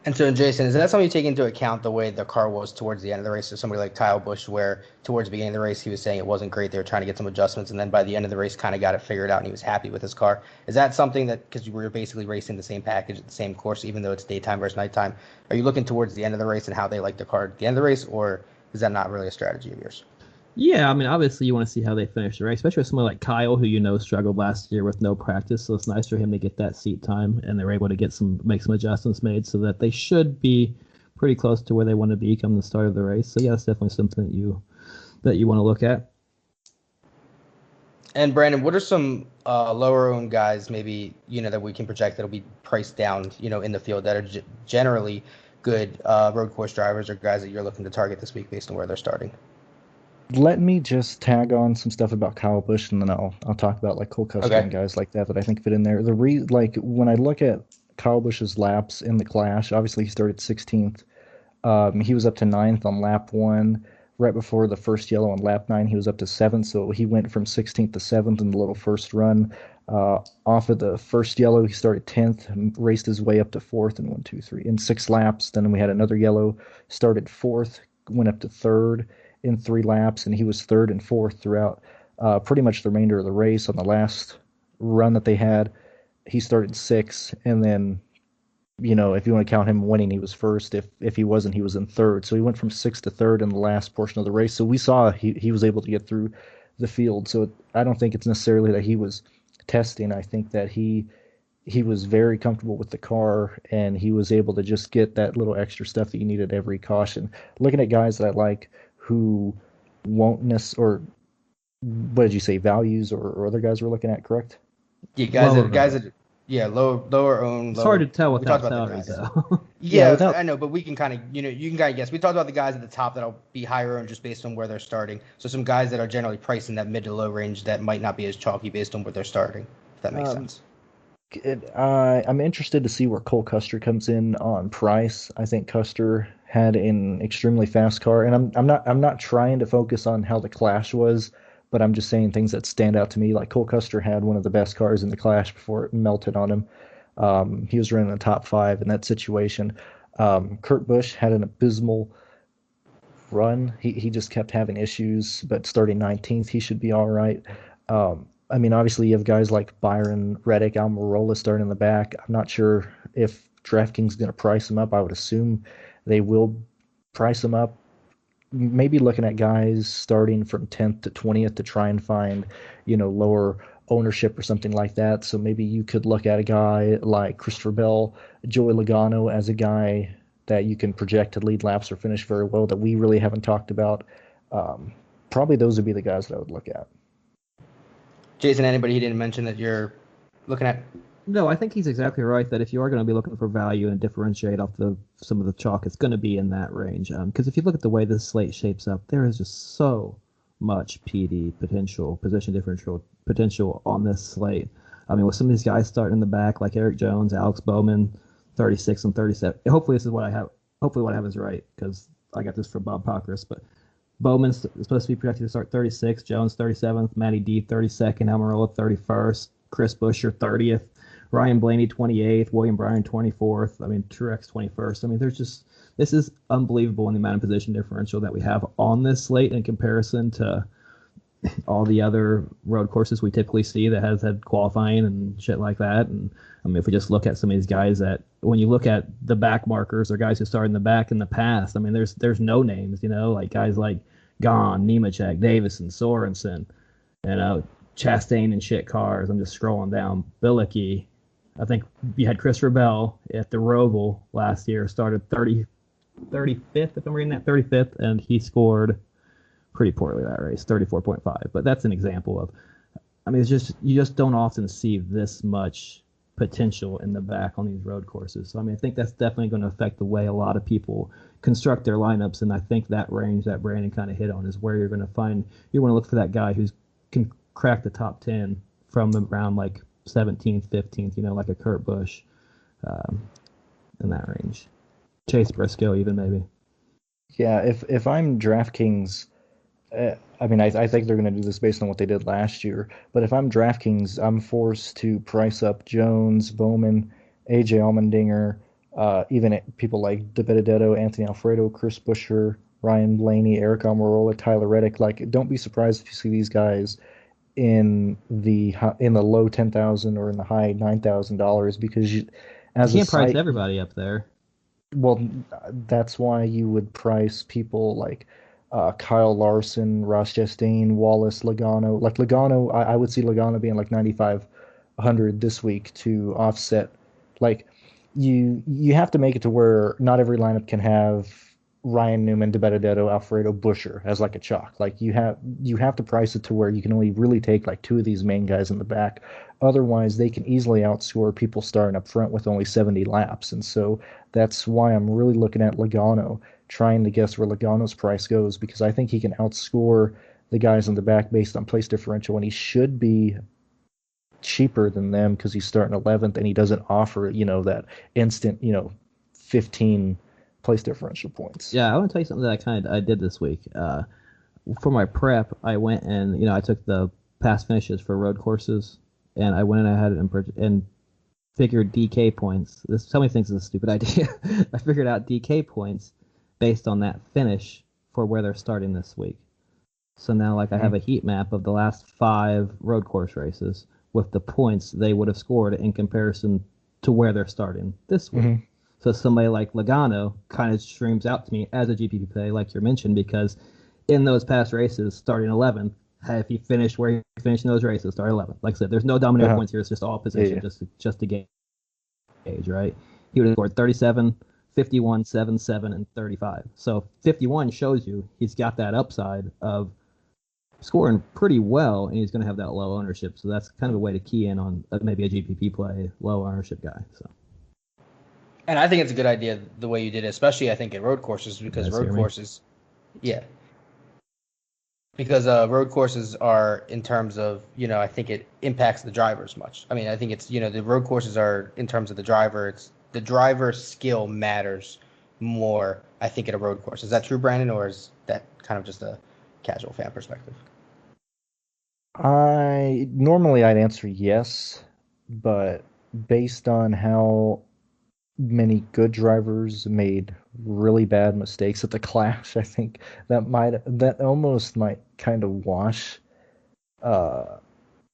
And so, Jason, is that something you take into account, the way the car was towards the end of the race? So somebody like Kyle Busch, where towards the beginning of the race he was saying it wasn't great, they were trying to get some adjustments, and then by the end of the race kind of got it figured out and he was happy with his car. Is that something that, because we were basically racing the same package at the same course, even though it's daytime versus nighttime, are you looking towards the end of the race and how they like the car at the end of the race, or is that not really a strategy of yours? Yeah, I mean, obviously you want to see how they finish the race, especially with someone like Kyle, who you know struggled last year with no practice. So it's nice for him to get that seat time, and they were able to make some adjustments made so that they should be pretty close to where they want to be come the start of the race. So yeah, it's definitely something that you want to look at. And Brandon, what are some lower owned guys maybe, you know, that we can project that'll be priced down, you know, in the field that are generally good road course drivers or guys that you're looking to target this week based on where they're starting? Let me just tag on some stuff about Kyle Busch, and then I'll talk about like Cole Custer and guys like that I think fit in there. Like when I look at Kyle Busch's laps in the Clash, obviously he started 16th. He was up to 9th on lap 1. Right before the first yellow on lap 9, he was up to 7th, so he went from 16th to 7th in the little first run. Off of the first yellow, he started 10th and raced his way up to 4th in 1, 2, 3 in 6 laps. Then we had another yellow, started 4th, went up to 3rd in 3 laps, and he was 3rd and 4th throughout pretty much the remainder of the race. On the last run that they had, he started 6th, and then, you know, if you want to count him winning, he was 1st. If he wasn't, he was in 3rd. So he went from 6th to 3rd in the last portion of the race. So we saw he was able to get through the field. So I don't think it's necessarily that he was testing. I think that he was very comfortable with the car, and he was able to just get that little extra stuff that you need at every caution. Looking at guys that I like who won't necessarily, or what did you say, values or other guys we're looking at, correct? Yeah, guys that Yeah, lower owned. It's hard to tell We without talked about the salaries, guys. though. Yeah, I know, but we can kind of, you can kind of guess. We talked about the guys at the top that'll be higher owned just based on where they're starting. So some guys that are generally priced in that mid to low range that might not be as chalky based on where they're starting. If that makes sense. I'm interested to see where Cole Custer comes in on price. I think Custer had an extremely fast car, and I'm not trying to focus on how the Clash was, but I'm just saying things that stand out to me. Like Cole Custer had one of the best cars in the Clash before it melted on him. He was running the top 5 in that situation. Kurt Busch had an abysmal run. He just kept having issues, but starting 19th, he should be all right. I mean, obviously you have guys like Byron Reddick, Almirola starting in the back. I'm not sure if DraftKings is going to price them up. I would assume they will price them up. Maybe looking at guys starting from 10th to 20th to try and find, lower ownership or something like that. So maybe you could look at a guy like Christopher Bell, Joey Logano as a guy that you can project to lead laps or finish very well that we really haven't talked about. Probably those would be the guys that I would look at. Jason, anybody he didn't mention that you're looking at? No, I think he's exactly right that if you are going to be looking for value and differentiate off some of the chalk, it's going to be in that range. Because if you look at the way this slate shapes up, there is just so much PD potential, position differential potential on this slate. I mean, with some of these guys starting in the back, like Eric Jones, Alex Bowman, 36 and 37. Hopefully this is what I have. Hopefully what I have is right, because I got this from Bob Pockris. But Bowman's supposed to be projected to start 36, Jones 37th, Matty D 32nd, Almirola 31st, Chris Buescher 30th, Ryan Blaney 28th, William Bryan 24th. I mean, Truex 21st. I mean, this is unbelievable in the amount of position differential that we have on this slate in comparison to all the other road courses we typically see that has had qualifying and shit like that. And I mean, if we just look at some of these guys that, when you look at the back markers or guys who started in the back in the past, I mean, there's no names, like guys like Gahn, Nemechek, Davison, Sorensen, Chastain and shit cars. I'm just scrolling down. Bilicki. I think you had Christopher Bell at the Roval last year, started 35th, if I'm reading that, 35th, and he scored pretty poorly that race, 34.5. But that's an example of, I mean, you just don't often see this much potential in the back on these road courses. So, I mean, I think that's definitely going to affect the way a lot of people construct their lineups. And I think that range that Brandon kind of hit on is where you want to look for that guy who can crack the top 10 from around like 17th, 15th, like a Kurt Busch in that range. Chase Briscoe even maybe. Yeah, if I'm DraftKings, I mean, I think they're going to do this based on what they did last year. But if I'm DraftKings, I'm forced to price up Jones, Bowman, AJ Allmendinger, even people like De Benedetto, Anthony Alfredo, Chris Buescher, Ryan Blaney, Eric Almirola, Tyler Reddick. Like, don't be surprised if you see these guys in the low $10,000 or in the high $9,000 because you can't price everybody up there. Well, that's why you would price people like Kyle Larson, Ross Chastain, Wallace, Logano. Like Logano, I would see Logano being like 9,500 this week to offset. Like you have to make it to where not every lineup can have Ryan Newman, De Benedetto, Alfredo, Buescher as like a chalk. Like you have to price it to where you can only really take like two of these main guys in the back. Otherwise, they can easily outscore people starting up front with only 70 laps. And so that's why I'm really looking at Logano, trying to guess where Logano's price goes, because I think he can outscore the guys in the back based on place differential, and he should be cheaper than them because he's starting 11th and he doesn't offer, that instant, 15 place differential points. Yeah, I want to tell you something that I did this week. For my prep, I went and, I took the past finishes for road courses, and I went and I had it and figured DK points. Somebody thinks it's a stupid idea. I figured out DK points based on that finish for where they're starting this week. So now, I have a heat map of the last 5 road course races with the points they would have scored in comparison to where they're starting this week. Mm-hmm. So somebody like Logano kind of streams out to me as a GPP play, like you mentioned, because in those past races, starting 11th, if he finished where he finished in those races, start 11th. Like I said, there's no dominator points here. It's just all position, just to gauge, right? He would have scored 37, 51, 7, 7, and 35. So 51 shows you he's got that upside of scoring pretty well, and he's going to have that low ownership. So that's kind of a way to key in on maybe a GPP play, low ownership guy. So. And I think it's a good idea the way you did it, especially I think at road courses, because road courses, because road courses are in terms of, I think it impacts the drivers much. I mean, I think it's, the road courses are in terms of the driver. It's the driver skill matters more, I think, at a road course. Is that true, Brandon, or is that kind of just a casual fan perspective? Normally I'd answer yes, but based on how many good drivers made really bad mistakes at the Clash, I think that almost might kind of wash. I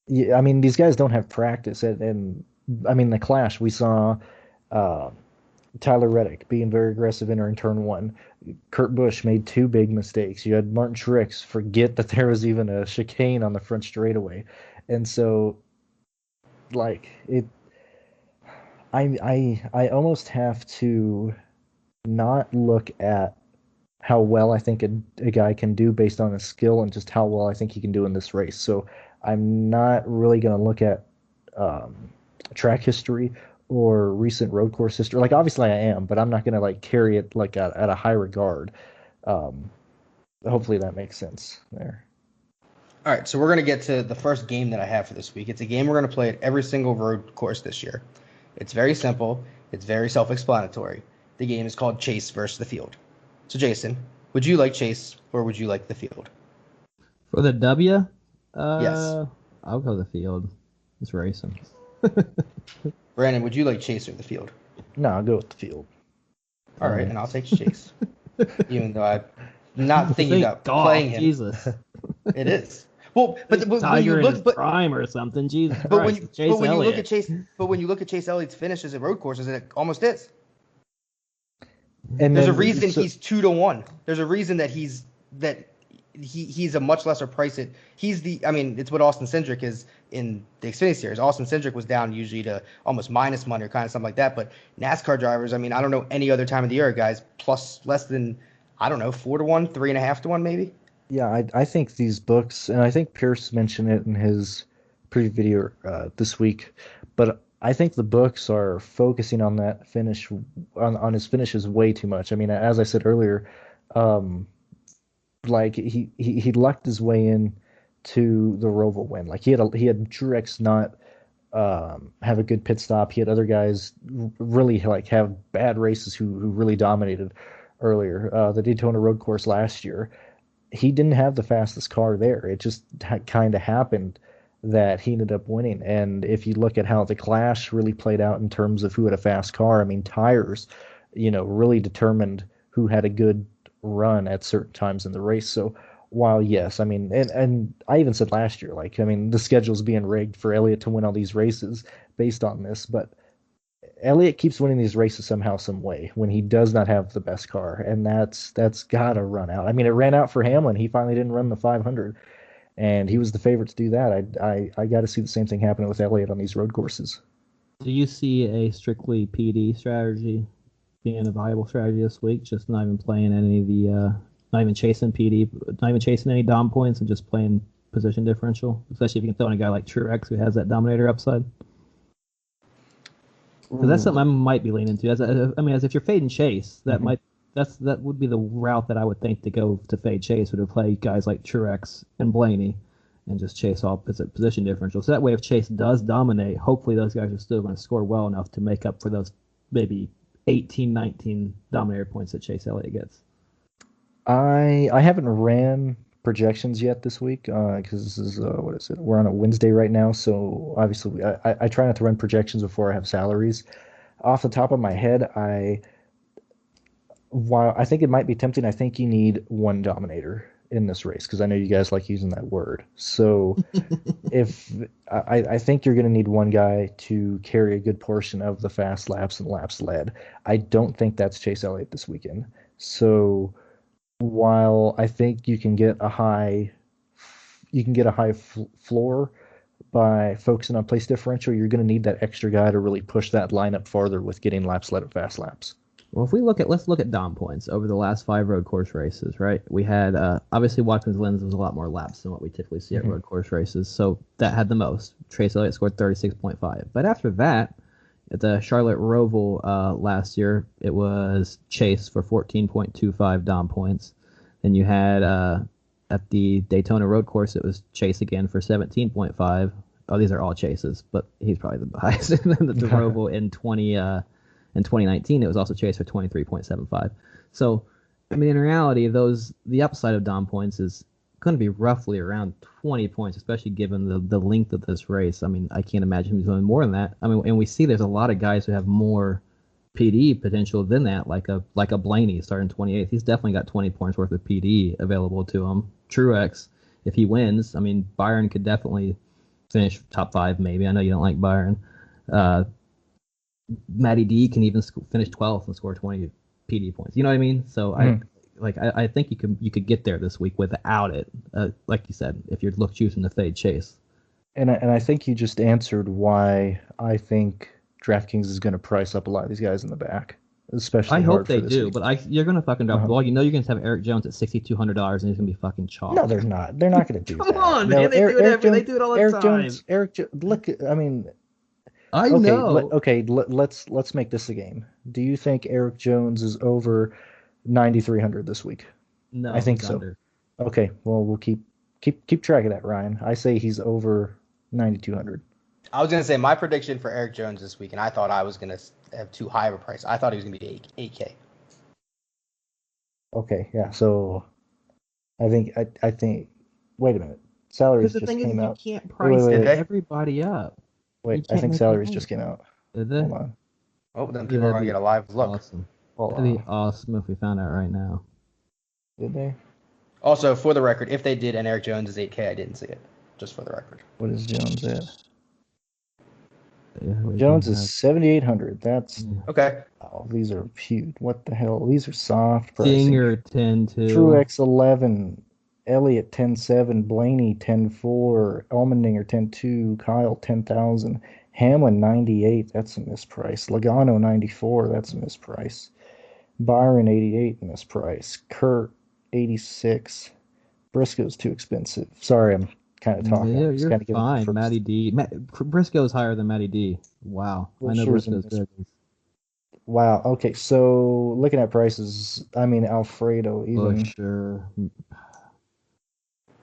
mean, these guys don't have practice, and I mean the Clash we saw Tyler Reddick being very aggressive entering turn one. Kurt Busch made two big mistakes. You had Martin Truex forget that there was even a chicane on the front straightaway, and so like it. I almost have to not look at how well I think a guy can do based on his skill and just how well I think he can do in this race. So I'm not really going to look at track history or recent road course history. Like, obviously I am, but I'm not going to like carry it like at a high regard. Hopefully that makes sense there. All right, so we're going to get to the first game that I have for this week. It's a game we're going to play at every single road course this year. It's very simple. It's very self-explanatory. The game is called Chase versus the Field. So, Jason, would you like Chase or would you like the Field? For the W? Yes. I'll go the Field. It's racing. Brandon, would you like Chase or the Field? No, I'll go with the Field. All right, and I'll take Chase. Even though I'm not thinking about playing him. Jesus. It is. Well, but when you look, prime or something, Jesus. But when you look at Chase Elliott's finishes at road courses, it almost is. And there's a reason he's 2-1. There's a reason that he's a much lesser price. It's what Austin Cindric is in the Xfinity Series. Austin Cindric was down usually to almost minus money or kind of something like that. But NASCAR drivers, I don't know any other time of the year, guys, plus less than 4-1, 3.5-1 maybe. Yeah, I think these books, and I think Pierce mentioned it in his preview video this week, but I think the books are focusing on that finish, on his finishes way too much. I mean, as I said earlier, like he lucked his way in to the Roval win. Like he had Truex not have a good pit stop. He had other guys really like have bad races who really dominated earlier. The Daytona Road Course last year. He didn't have the fastest car there. It just kind of happened that he ended up winning. And if you look at how the Clash really played out in terms of who had a fast car, I mean, tires, really determined who had a good run at certain times in the race. So while, yes, I mean, and I even said last year, like, I mean, the schedule's being rigged for Elliott to win all these races based on this, but Elliott keeps winning these races somehow, some way, when he does not have the best car, and that's got to run out. I mean, it ran out for Hamlin. He finally didn't run the 500, and he was the favorite to do that. I got to see the same thing happening with Elliott on these road courses. Do you see a strictly PD strategy being a viable strategy this week? Just not even playing any of the, not even chasing PD, not even chasing any dom points, and just playing position differential, especially if you can throw in a guy like Truex who has that dominator upside. So that's something I might be leaning to. As if you're fading Chase, that would be the route that I would think to go to fade Chase, would have played guys like Truex and Blaney, and just chase all position differential. So that way, if Chase does dominate, hopefully those guys are still going to score well enough to make up for those maybe 18, 19 dominator points that Chase Elliott gets. I haven't ran projections yet this week because this is what is it? We're on a Wednesday right now, so obviously I try not to run projections before I have salaries. Off the top of my head, while I think it might be tempting, I think you need one dominator in this race because I know you guys like using that word. So if I think you're going to need one guy to carry a good portion of the fast laps and laps led. I don't think that's Chase Elliott this weekend. So while I think you can get a high floor by focusing on place differential, you're going to need that extra guy to really push that lineup farther with getting laps led at fast laps. Well, let's look at Dom points over the last 5 road course races, right? We had obviously Watkins Glen's was a lot more laps than what we typically see at road course races, so that had the most. Chase Elliott scored 36.5, but after that, at the Charlotte Roval last year, it was Chase for 14.25 Dom points. Then you had at the Daytona Road Course, it was Chase again for 17.5. Oh, these are all Chases, but he's probably the highest. And then the Roval in 2019, it was also Chase for 23.75. So, I mean, in reality, the upside of Dom points is going to be roughly around 20 points, especially given the length of this race. I mean, I can't imagine him doing more than that. I mean, and we see there's a lot of guys who have more PD potential than that, like a Blaney starting 28th. He's definitely got 20 points worth of PD available to him. Truex, if he wins, I mean, Byron could definitely finish top 5 maybe. I know you don't like Byron. Matty D can even finish 12th and score 20 PD points. You know what I mean? So I think you could get there this week without it. Like you said, if you're choosing to fade Chase. And I think you just answered why I think DraftKings is going to price up a lot of these guys in the back, especially. I hope they do, week. but you're going to fucking drop the ball. You know you're going to have Eric Jones at $6,200 and he's going to be fucking chalk. No, they're not. They're not going to do that. Come on, man. They do it all the time. Eric Jones. Look, I mean. I know. Let's make this a game. Do you think Eric Jones is over 9,300 this week? No, I think so. Under. Okay, well we'll keep track of that, Ryan. I say he's over 9,200. I was gonna say my prediction for Eric Jones this week, and I thought I was gonna have too high of a price. I thought he was gonna be 8K. Okay, yeah. So I think. Wait a minute. Salaries just came out. You can't price everybody up. Wait, I think salaries just came out. Did they? Hold on. Oh, then people are going to get a live look. Awesome. That'd be awesome if we found out right now. Did they? Also, for the record, if they did and Eric Jones is 8K, I didn't see it. Just for the record. What is Jones at? Yeah, Jones is 7,800. That's okay. Oh, these are huge. What the hell? These are soft pricing. Dinger 10-2. Truex 11. Elliott 10-7, Blaney 10-4, Allmendinger 10-2, Kyle 10,000, Hamlin 98, that's a misprice. Logano 94, that's a misprice. Byron 88, misprice. Kurt 86. Briscoe's too expensive. Sorry, I'm kind of talking. Yeah, you're fine. Matty D. Briscoe's higher than Matty D. Wow. I know Briscoe's good. Wow. Okay, so looking at prices, I mean Alfredo even. Sure.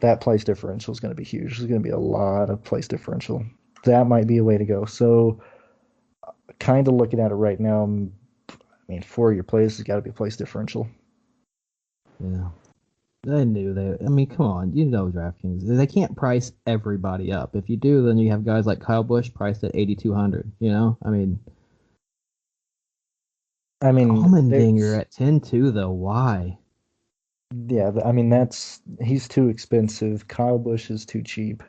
That place differential is going to be huge. There's going to be a lot of place differential. That might be a way to go. So, kind of looking at it right now, I mean, for your place, it's got to be a place differential. Yeah. They knew I mean, come on. You know DraftKings. They can't price everybody up. If you do, then you have guys like Kyle Busch priced at 8,200. You know? I mean, Allmendinger at 10-2, though. Why? Yeah, I mean, he's too expensive. Kyle Busch is too cheap.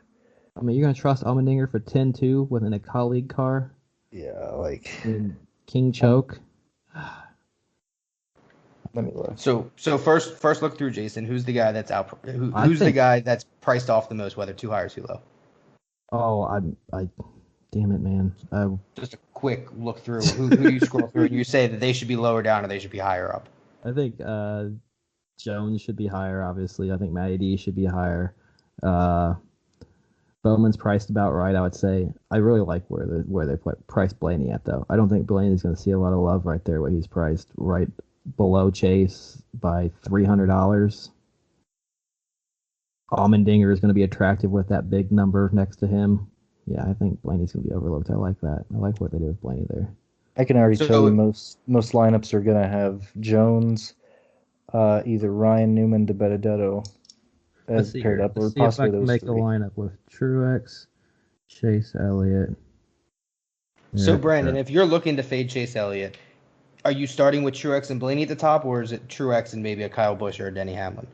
I mean, you're going to trust Allmendinger for 10-2 within a colleague car? Yeah, like... King Choke? Let me look. So first look through, Jason. Who's the guy that's out? Who's the guy that's priced off the most, whether too high or too low? Oh, I damn it, man. Just a quick look through. Who do you scroll through and you say that they should be lower down or they should be higher up? I think Jones should be higher, obviously. I think Matty D should be higher. Bowman's priced about right, I would say. I really like where they priced Blaney at, though. I don't think Blaney's going to see a lot of love right there, where he's priced right below Chase by $300. Allmendinger is going to be attractive with that big number next to him. Yeah, I think Blaney's going to be overlooked. I like that. I like what they did with Blaney there. I can already tell you most lineups are going to have Jones, either Ryan Newman, DeBenedetto as paired up, or possibly those make three. a lineup with Truex, Chase Elliott. So, Brandon, if you're looking to fade Chase Elliott, are you starting with Truex and Blaney at the top, or is it Truex and maybe a Kyle Busch or a Denny Hamlin?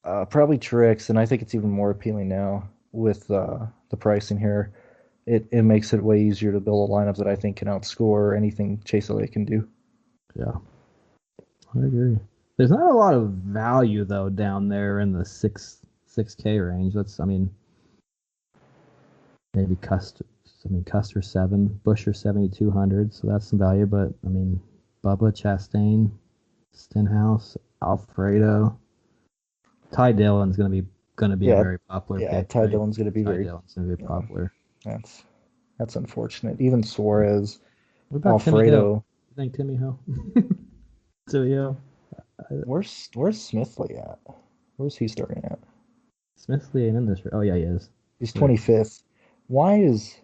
Probably Truex, and I think it's even more appealing now with the pricing here. It makes it way easier to build a lineup that I think can outscore anything Chase Elliott can do. Yeah, I agree. There's not a lot of value, though, down there in the 6K range. Maybe Custer 7, Busher 7,200, so that's some value. But Bubba Chastain, Stenhouse, Alfredo. Ty Dillon's gonna be a very popular pick. Ty right? Dillon's going to be Dillon's gonna be popular. That's unfortunate. Even Suarez, What about Timmy Hill? Alfredo. You think Timmy Hill? Timmy Hill. Where's Smithley at? Where's he starting at? Smithley ain't in this. Oh yeah, he is. He's 25th. Why is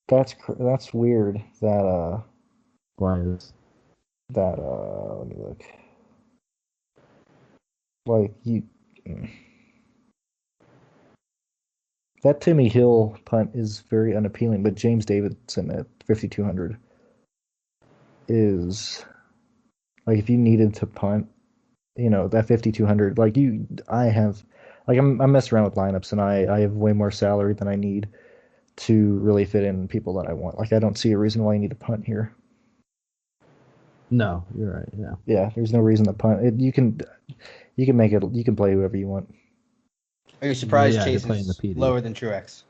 that's weird that Why is let me look. Like that Timmy Hill punt is very unappealing, but James Davidson at 5,200 is like if you needed to punt, that 5,200. Like I'm messing around with lineups, and I have way more salary than I need to really fit in people that I want. Like I don't see a reason why you need to punt here. No, you're right. Yeah. Yeah, there's no reason to punt. You can make it. You can play whoever you want. Are you surprised Yeah, Chase they're playing is the PD. lower than Truex?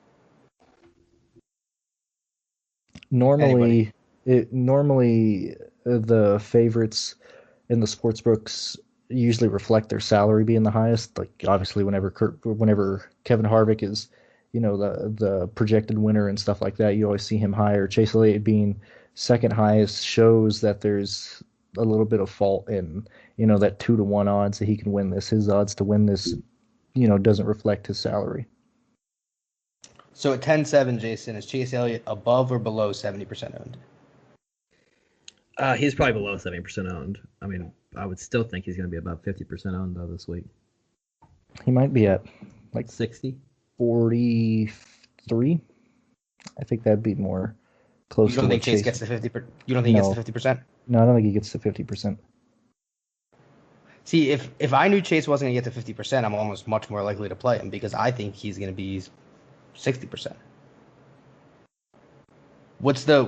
Normally the favorites in the sports books usually reflect their salary being the highest. Like obviously, whenever Kevin Harvick is, the projected winner and stuff like that, you always see him higher. Chase Elliott being second highest shows that there's a little bit of fault in, that 2-1 odds that he can win this. His odds to win this, doesn't reflect his salary. So at 10-7, Jason, is Chase Elliott above or below 70% owned? He's probably below 70% owned. I mean, I would still think he's going to be about 50% owned though this week. He might be at like 60, 43. I think that'd be more close. You don't to think Chase gets to 50? You don't think he gets to 50%? No, I don't think he gets to 50%. See, if I knew Chase wasn't going to get to 50%, I'm almost much more likely to play him because I think he's going to be 60%. What's the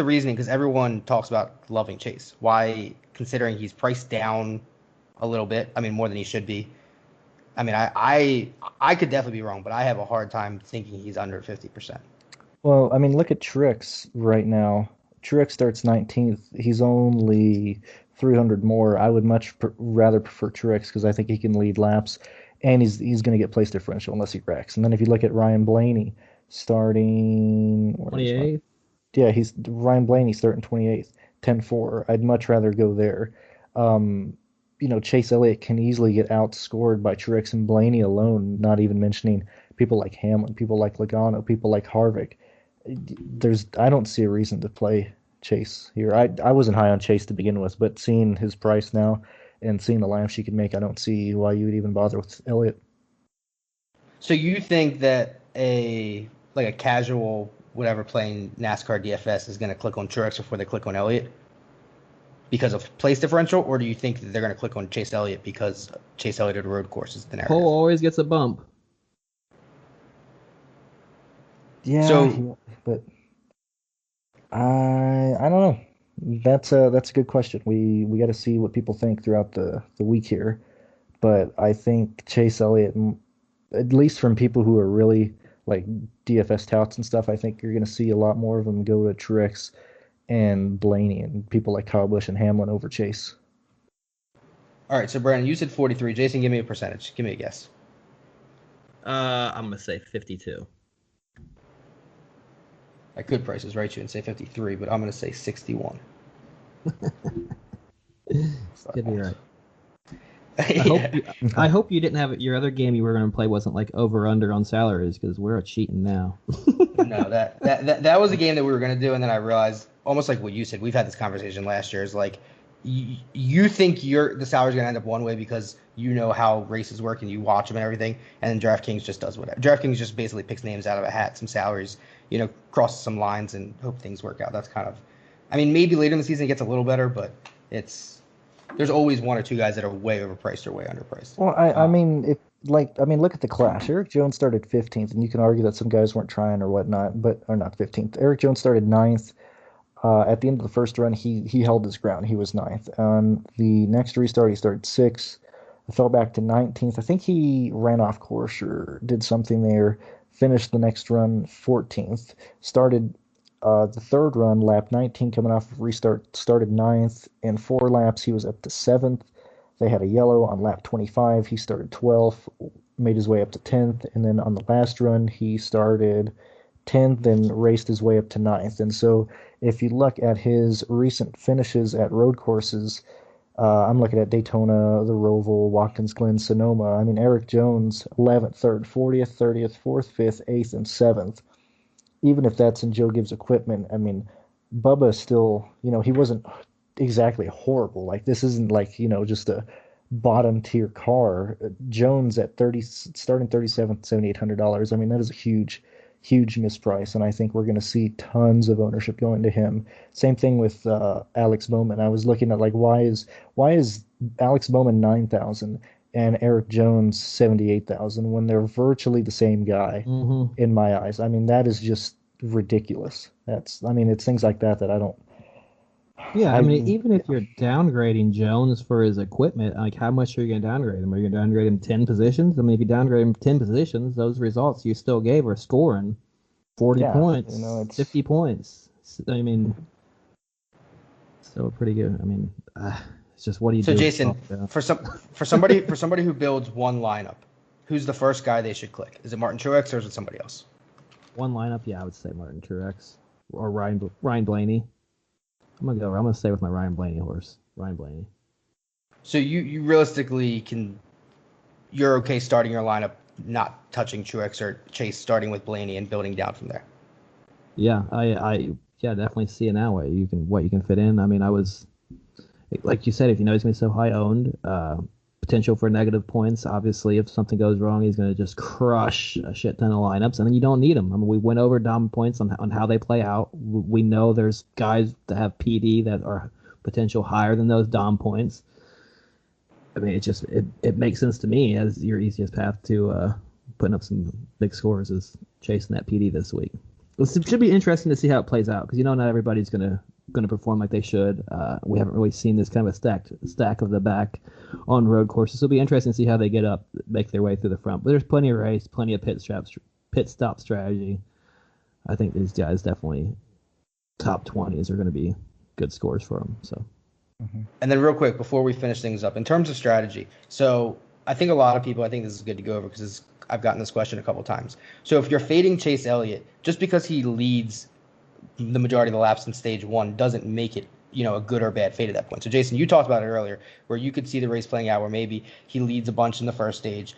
reasoning? Because everyone talks about loving Chase. Why, considering he's priced down a little bit? I mean, more than he should be. I mean, I could definitely be wrong, but I have a hard time thinking he's under 50%. Well, I mean, look at Truex right now. Truex starts 19th. He's only 300 more. I would much rather prefer Truex because I think he can lead laps, and he's going to get place differential unless he wrecks. And then if you look at Ryan Blaney starting 28th. Yeah, Ryan Blaney starting 28th, 10-4. I'd much rather go there. Chase Elliott can easily get outscored by Truex and Blaney alone, not even mentioning people like Hamlin, people like Logano, people like Harvick. I don't see a reason to play Chase here. I wasn't high on Chase to begin with, but seeing his price now and seeing the laps she could make, I don't see why you would even bother with Elliott. So you think that a casual whatever playing NASCAR DFS is going to click on Truex before they click on Elliott because of place differential, or do you think that they're going to click on Chase Elliott because Chase Elliott at a road course is the narrative? Cole always gets a bump. Yeah, but I don't know. That's a good question. We got to see what people think throughout the week here, but I think Chase Elliott, at least from people who are really like DFS touts and stuff, I think you're going to see a lot more of them go to Truex and Blaney and people like Kyle Busch and Hamlin over Chase. All right, so Brandon, you said 43. Jason, give me a percentage. Give me a guess. I'm going to say 52. I could prices right you and say 53, but I'm going to say 61. Could be right. I hope you didn't have your other game you were going to play wasn't like over under on salaries because we're cheating now. No, that was a game that we were going to do, and then I realized, almost like what you said, we've had this conversation last year, is like you think the salary's going to end up one way because you know how races work and you watch them and everything, and then DraftKings just does whatever. DraftKings just basically picks names out of a hat, some salaries, crosses some lines and hope things work out. That's kind of, I mean, maybe later in the season it gets a little better, but there's always one or two guys that are way overpriced or way underpriced. Well, I mean, look at the clash. Eric Jones started 15th, and you can argue that some guys weren't trying or whatnot, or not 15th. Eric Jones started 9th. At the end of the first run, he held his ground. He was 9th. On the next restart, he started 6th. Fell back to 19th. I think he ran off course or did something there. Finished the next run 14th. Started The third run, lap 19, coming off of restart, started ninth. In 4 laps, he was up to seventh. They had a yellow on lap 25. He started 12th, made his way up to 10th. And then on the last run, he started 10th and raced his way up to ninth. And so if you look at his recent finishes at road courses, I'm looking at Daytona, the Roval, Watkins Glen, Sonoma. I mean, Eric Jones, 11th, 3rd, 40th, 30th, 4th, 5th, 8th, and 7th. Even if that's in Joe Gibbs equipment, I mean, Bubba still, he wasn't exactly horrible. Like, this isn't like, just a bottom tier car. Jones at starting 37th, $7,800. I mean, that is a huge misprice, and I think we're going to see tons of ownership going to him. Same thing with Alex Bowman. I was looking at, like, why is Alex Bowman 9,000 and Eric Jones 78,000 when they're virtually the same guy in my eyes? I mean, that is just ridiculous. It's things like that I don't. Yeah, I mean, even if you're downgrading Jones for his equipment, like, how much are you going to downgrade him? Are you going to downgrade him 10 positions? I mean, if you downgrade him 10 positions, those results you still gave are scoring 40 points, 50 points. I mean, still pretty good. I mean, it's just, what do you do? So, Jason, for somebody who builds one lineup, who's the first guy they should click? Is it Martin Truex or is it somebody else? One lineup, yeah, I would say Martin Truex or Ryan Blaney. I'm gonna stay with my Ryan Blaney horse. Ryan Blaney. So you realistically you're okay starting your lineup not touching Truex or Chase, starting with Blaney and building down from there. Yeah, I definitely see it that way. What you can fit in. I mean, I was, like you said, if you know he's gonna be so high owned, potential for negative points. Obviously, if something goes wrong, he's gonna just crush a shit ton of lineups, and then you don't need him. I mean, we went over dom points on how they play out. We know there's guys that have PD that are potential higher than those dom points. I mean, it makes sense to me as your easiest path to putting up some big scores is chasing that PD this week. It should be interesting to see how it plays out, because not everybody's gonna perform like they should. We haven't really seen this kind of a stack of the back on road courses. So it'll be interesting to see how they get up, make their way through the front. But there's plenty of race, plenty of pit stop strategy. I think these guys definitely top 20s are going to be good scores for them. So. And then real quick, before we finish things up, in terms of strategy, so I think a lot of people, I think this is good to go over because I've gotten this question a couple times. So if you're fading Chase Elliott, just because he leads the majority of the laps in stage one doesn't make it, a good or bad fade at that point. So Jason, you talked about it earlier, where you could see the race playing out where maybe he leads a bunch in the first stage,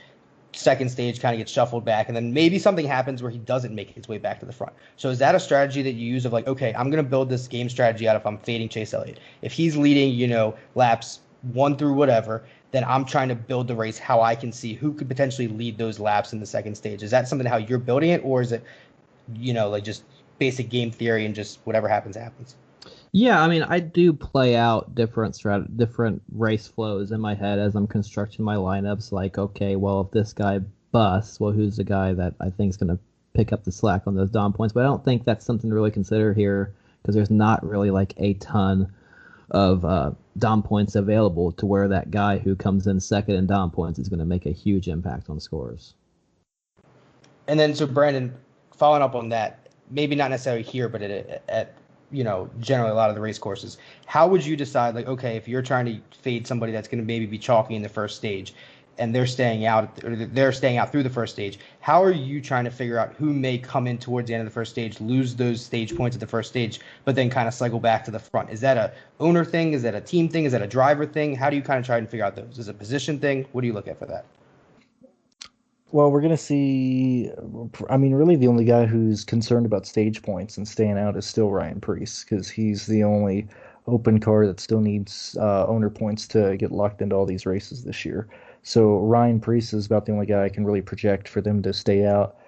second stage kind of gets shuffled back, and then maybe something happens where he doesn't make his way back to the front. So is that a strategy that you use of, like, okay, I'm going to build this game strategy out if I'm fading Chase Elliott? If he's leading, laps 1 through whatever, then I'm trying to build the race how I can see who could potentially lead those laps in the second stage. Is that something how you're building it, or is it, like just basic game theory and just whatever happens, happens? Yeah, I mean, I do play out different race flows in my head as I'm constructing my lineups. Like, okay, well, if this guy busts, well, who's the guy that I think is going to pick up the slack on those dom points? But I don't think that's something to really consider here, because there's not really like a ton of dom points available to where that guy who comes in second in dom points is going to make a huge impact on scores. And then, so Brandon, following up on that, maybe not necessarily here, but at generally a lot of the race courses, how would you decide, like, okay, if you're trying to fade somebody that's going to maybe be chalky in the first stage and they're staying out through the first stage, how are you trying to figure out who may come in towards the end of the first stage, lose those stage points at the first stage, but then kind of cycle back to the front? Is that a owner thing? Is that a team thing? Is that a driver thing? How do you kind of try and figure out those? Is it a position thing? What do you look at for that? Well, we're going to see, I mean, really the only guy who's concerned about stage points and staying out is still Ryan Preece, because he's the only open car that still needs owner points to get locked into all these races this year. So Ryan Preece is about the only guy I can really project for them to stay out.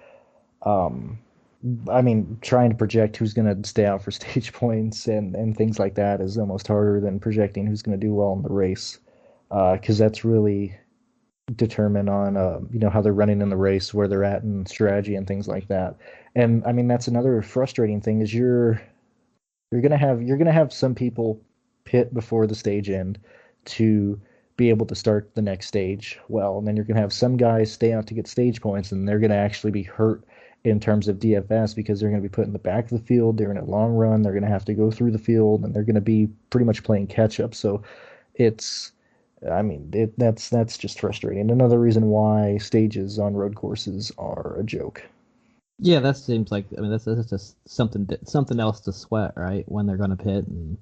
I mean, trying to project who's going to stay out for stage points and things like that is almost harder than projecting who's going to do well in the race, because that's really determine on how they're running in the race, where they're at in strategy and things like that. And I mean, that's another frustrating thing is you're gonna have some people pit before the stage end to be able to start the next stage well, and then you're gonna have some guys stay out to get stage points, and they're gonna actually be hurt in terms of DFS because they're going to be put in the back of the field. They're in a long run. They're going to have to go through the field, and they're going to be pretty much playing catch up. So that's just frustrating. Another reason why stages on road courses are a joke. Yeah, that seems like that's just something else to sweat, right? When they're going to pit and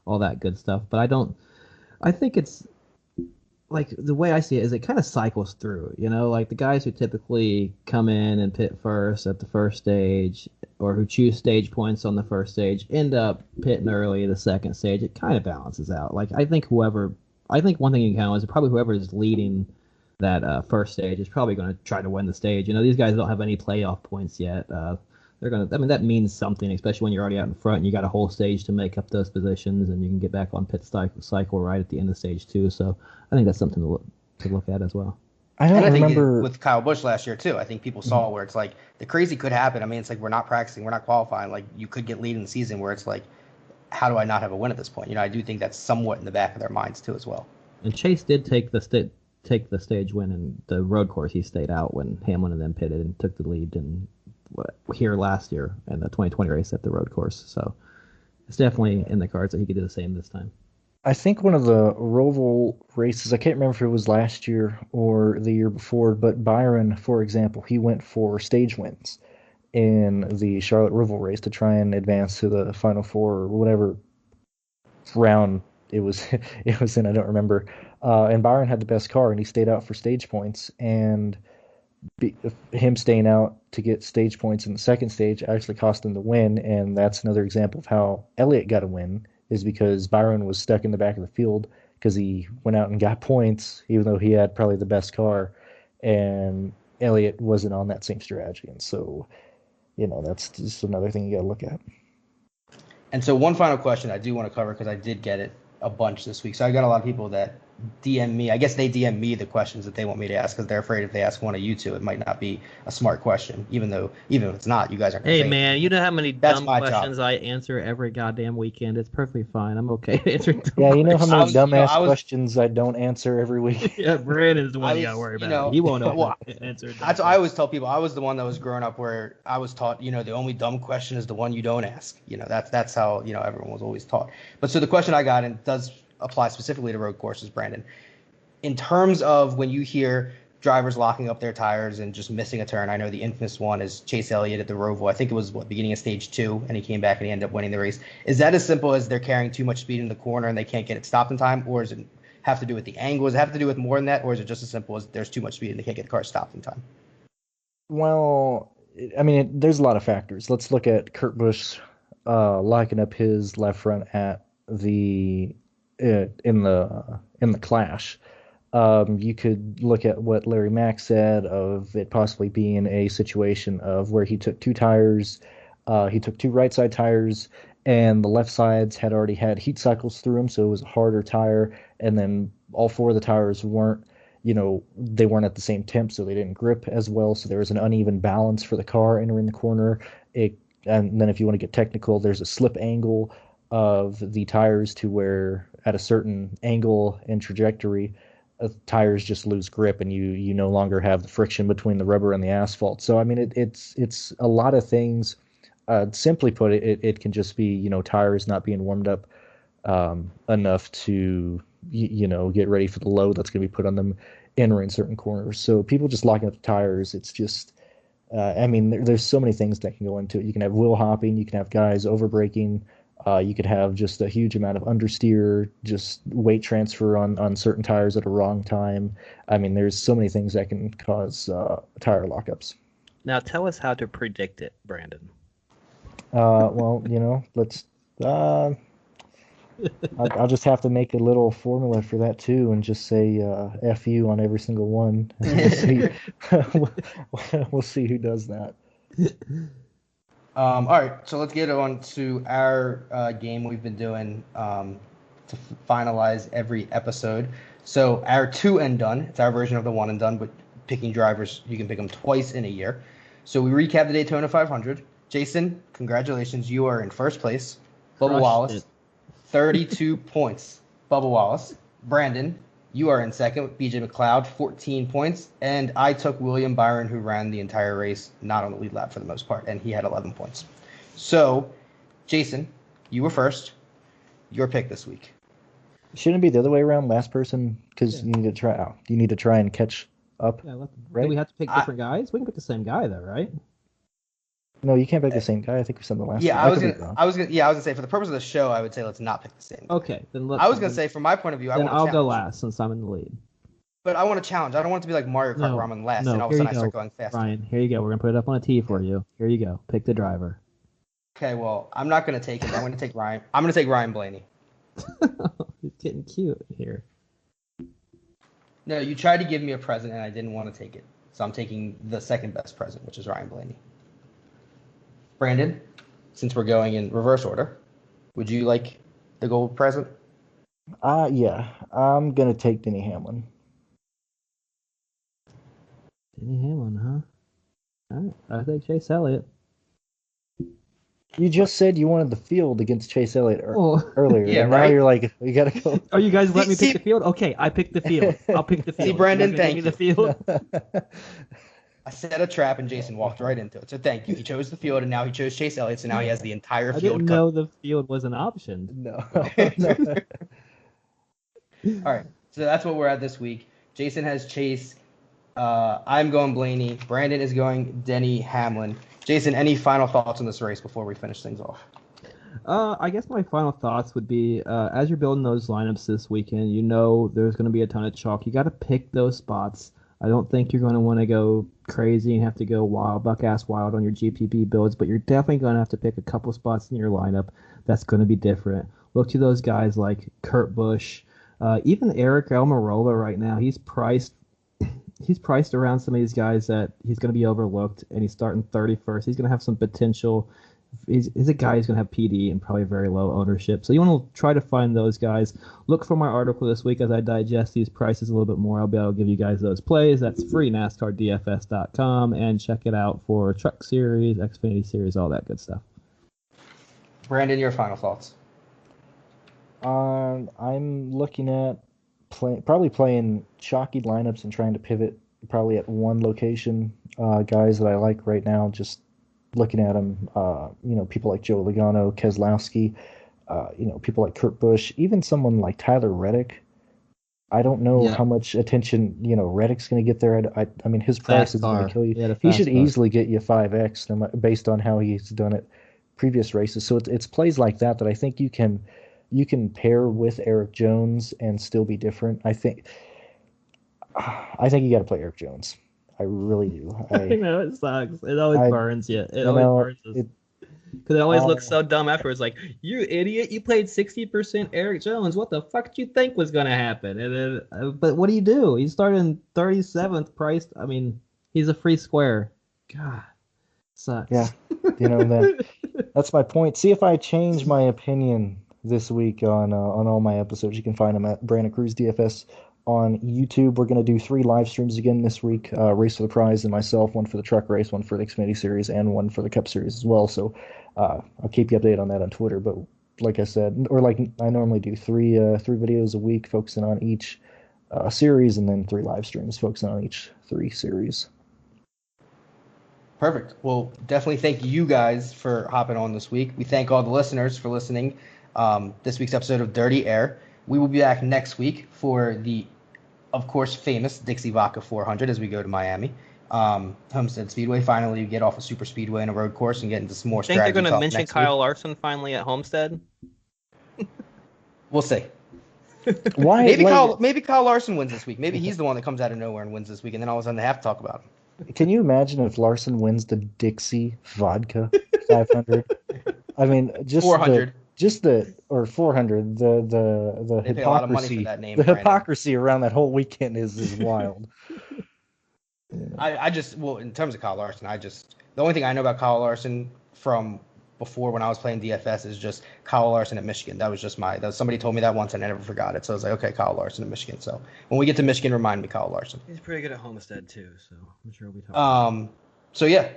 all that good stuff. But I think it's like the way I see it is it kind of cycles through, like the guys who typically come in and pit first at the first stage or who choose stage points on the first stage end up pitting early the second stage. It kind of balances out. Like I think one thing you can count is probably whoever is leading that first stage is probably going to try to win the stage. These guys don't have any playoff points yet. They're going to, that means something, especially when you're already out in front and you got a whole stage to make up those positions and you can get back on pit cycle right at the end of stage 2. So I think that's something to look at as well. I remember with Kyle Busch last year too. I think people saw where it's like the crazy could happen. It's like we're not practicing, we're not qualifying. Like you could get lead in the season where it's like, how do I not have a win at this point? I do think that's somewhat in the back of their minds too as well. And Chase did take the stage win in the road course. He stayed out when Hamlin and them pitted and took the lead and here last year in the 2020 race at the road course. So it's definitely in the cards that he could do the same this time. I think one of the Roval races, I can't remember if it was last year or the year before, but Byron, for example, he went for stage wins in the Charlotte Roval race to try and advance to the Final Four or whatever round it was in, I don't remember. And Byron had the best car, and he stayed out for stage points, and him staying out to get stage points in the second stage actually cost him the win, and that's another example of how Elliott got a win, is because Byron was stuck in the back of the field because he went out and got points, even though he had probably the best car, and Elliott wasn't on that same strategy. And so, that's just another thing you got to look at. And so one final question I do want to cover because I did get it a bunch this week. So I got a lot of people that DM me. I guess they DM me the questions that they want me to ask because they're afraid if they ask one of you two, it might not be a smart question. Even if it's not, you guys aren't. Hey man, you know how many dumb questions I answer every goddamn weekend? It's perfectly fine. I'm okay answering. Yeah, you know how many dumbass questions I don't answer every week. Yeah, Brandon's the one you gotta worry about. He won't answer. That's what I always tell people. I was the one that was growing up where I was taught, the only dumb question is the one you don't ask. That's how everyone was always taught. But so the question I got, and it does apply specifically to road courses, Brandon. In terms of when you hear drivers locking up their tires and just missing a turn, I know the infamous one is Chase Elliott at the Roval. I think it was beginning of stage 2, and he came back and he ended up winning the race. Is that as simple as they're carrying too much speed in the corner and they can't get it stopped in time, or does it have to do with the angle? Does it have to do with more than that, or is it just as simple as there's too much speed and they can't get the car stopped in time? Well, there's a lot of factors. Let's look at Kurt Busch locking up his left front at the in the clash. You could look at what Larry Mack said of it possibly being a situation of where he took 2 tires, he took 2 right side tires, and the left sides had already had heat cycles through them, so it was a harder tire, and then all 4 of the tires weren't, they weren't at the same temp, so they didn't grip as well, so there was an uneven balance for the car entering the corner. And then if you want to get technical, there's a slip angle of the tires to where at a certain angle and trajectory, tires just lose grip and you no longer have the friction between the rubber and the asphalt. So it's a lot of things. Simply put, it can just be tires not being warmed up enough to get ready for the load that's going to be put on them entering certain corners. So people just locking up the tires, it's just there's so many things that can go into it. You can have wheel hopping, you can have guys over braking. You could have just a huge amount of understeer, just weight transfer on certain tires at a wrong time. There's so many things that can cause tire lockups. Now tell us how to predict it, Brandon. Let's. I'll just have to make a little formula for that too, and just say "F you" on every single one. We'll see who does that. All right, so let's get on to our game we've been doing to finalize every episode. So our 2 and done, it's our version of the 1 and done, but picking drivers, you can pick them twice in a year. So we recap the Daytona 500. Jason, congratulations, you are in first place. Bubba Wallace, 32 points. Bubba Wallace. Brandon, You are in second with BJ McLeod, 14 points. And I took William Byron, who ran the entire race, not on the lead lap for the most part, and he had 11 points. So, Jason, you were first. Your pick this week. Shouldn't it be the other way around? Last person, because you need to try. Oh, you need to try and catch up. Yeah, right? Do we have to pick different guys? We can pick the same guy though, right? No, you can't pick the same guy. I think we said the last. Yeah, one. I was gonna say for the purpose of the show, I would say let's not pick the same guy. Okay, then I was gonna say from my point of view, I'll go last since I'm in the lead. But I want to challenge. I don't want it to be like Mario Kart where I'm in last and all of a sudden I start going fast. Ryan, here you go. We're gonna put it up on a tee for you. Here you go. Pick the driver. Okay, well, I'm not gonna take him. I'm gonna take Ryan. I'm gonna take Ryan Blaney. He's getting cute here. No, you tried to give me a present and I didn't want to take it. So I'm taking the second best present, which is Ryan Blaney. Brandon, since we're going in reverse order, would you like the gold present? Yeah. I'm gonna take Denny Hamlin. Denny Hamlin, huh? All right, I think Chase Elliott. You just said you wanted the field against Chase Elliott earlier. Yeah, and right. Now you're like, you gotta go. Oh, you guys let me pick the field? Okay, I picked the field. I'll pick the field. See, Brandon, thank you. The field. I set a trap and Jason walked right into it. So thank you. He chose the field and now he chose Chase Elliott. So now he has the entire I field. didn't know the field was an option. No. All right. So that's what we're at this week. Jason has Chase. I'm going Blaney. Brandon is going Denny Hamlin. Jason, any final thoughts on this race before we finish things off? I guess my final thoughts would be, as you're building those lineups this weekend, you know there's going to be a ton of chalk. You got to pick those spots. I don't think you're going to want to go crazy and have to go wild, buck-ass wild on your GPP builds, but you're definitely going to have to pick a couple spots in your lineup that's going to be different. Look to those guys like Kurt Busch, even Eric Almirola right now. He's priced around some of these guys that he's going to be overlooked, and he's starting 31st. He's going to have some potential. He's a guy who's going to have PD and probably very low ownership. So you want to try to find those guys. Look for my article this week as I digest these prices a little bit more. I'll be able to give you guys those plays. That's free, NASCARDFS.com, and check it out for Truck Series, Xfinity Series, all that good stuff. Brandon, your final thoughts? I'm looking at probably playing chalky lineups and trying to pivot probably at one location. Guys that I like right now, just looking at them, people like Joe Logano, Keselowski, people like Kurt Busch, even someone like Tyler Reddick. I don't know how much attention, Reddick's going to get there. I mean, his price is going to kill you. He should easily get you 5X based on how he's done it previous races. So it's plays like that I think you can pair with Eric Jones and still be different. I think you got to play Eric Jones. I really do. I know it sucks. It always burns you. It always burns us. Because it always looks so dumb afterwards. Like, you idiot! You played 60% Eric Jones. What the fuck did you think was gonna happen? And then, but what do? He started in 37th priced. I mean, he's a free square. God, sucks. Yeah, that's my point. See if I change my opinion this week on all my episodes. You can find them at Brandon Cruz DFS on YouTube. We're going to do 3 live streams again this week, Race for the Prize and myself, one for the truck race, one for the Xfinity Series, and one for the Cup Series as well. So I'll keep you updated on that on Twitter. But like I said, or like I normally do, three videos a week focusing on each series, and then 3 live streams focusing on each 3 series. Perfect. Well, definitely thank you guys for hopping on this week. We thank all the listeners for listening. This week's episode of Dirty Air. We will be back next week for the, of course, famous Dixie Vodka 400 as we go to Miami. Homestead Speedway. Finally, you get off a super speedway and a road course and get into some more strategy. Think they're going to mention Kyle Larson finally at Homestead? We'll see. Why? Maybe Kyle Larson wins this week. Maybe he's the one that comes out of nowhere and wins this week, and then all of a sudden they have to talk about him. Can you imagine if Larson wins the Dixie Vodka 500? I mean, just 400. Or 400. The they pay a lot of money for hypocrisy. that name, The Brandon. hypocrisy around that whole weekend is wild. In terms of Kyle Larson, the only thing I know about Kyle Larson from before when I was playing DFS is just Kyle Larson at Michigan. That was just somebody told me that once and I never forgot it. So I was like, okay, Kyle Larson at Michigan. So when we get to Michigan, remind me Kyle Larson. He's pretty good at Homestead too, so I'm sure we'll be talking. So yeah,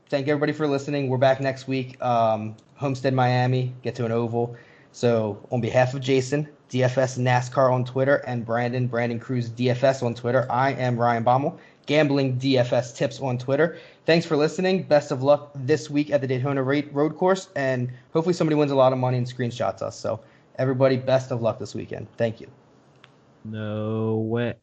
thank everybody for listening. We're back next week. Homestead, Miami, get to an oval. So on behalf of Jason, DFS NASCAR on Twitter, and Brandon Cruz DFS on Twitter, I am Ryan Baumel, Gambling DFS Tips on Twitter. Thanks for listening. Best of luck this week at the Daytona Road Course, and hopefully somebody wins a lot of money and screenshots us. So everybody, best of luck this weekend. Thank you. No way.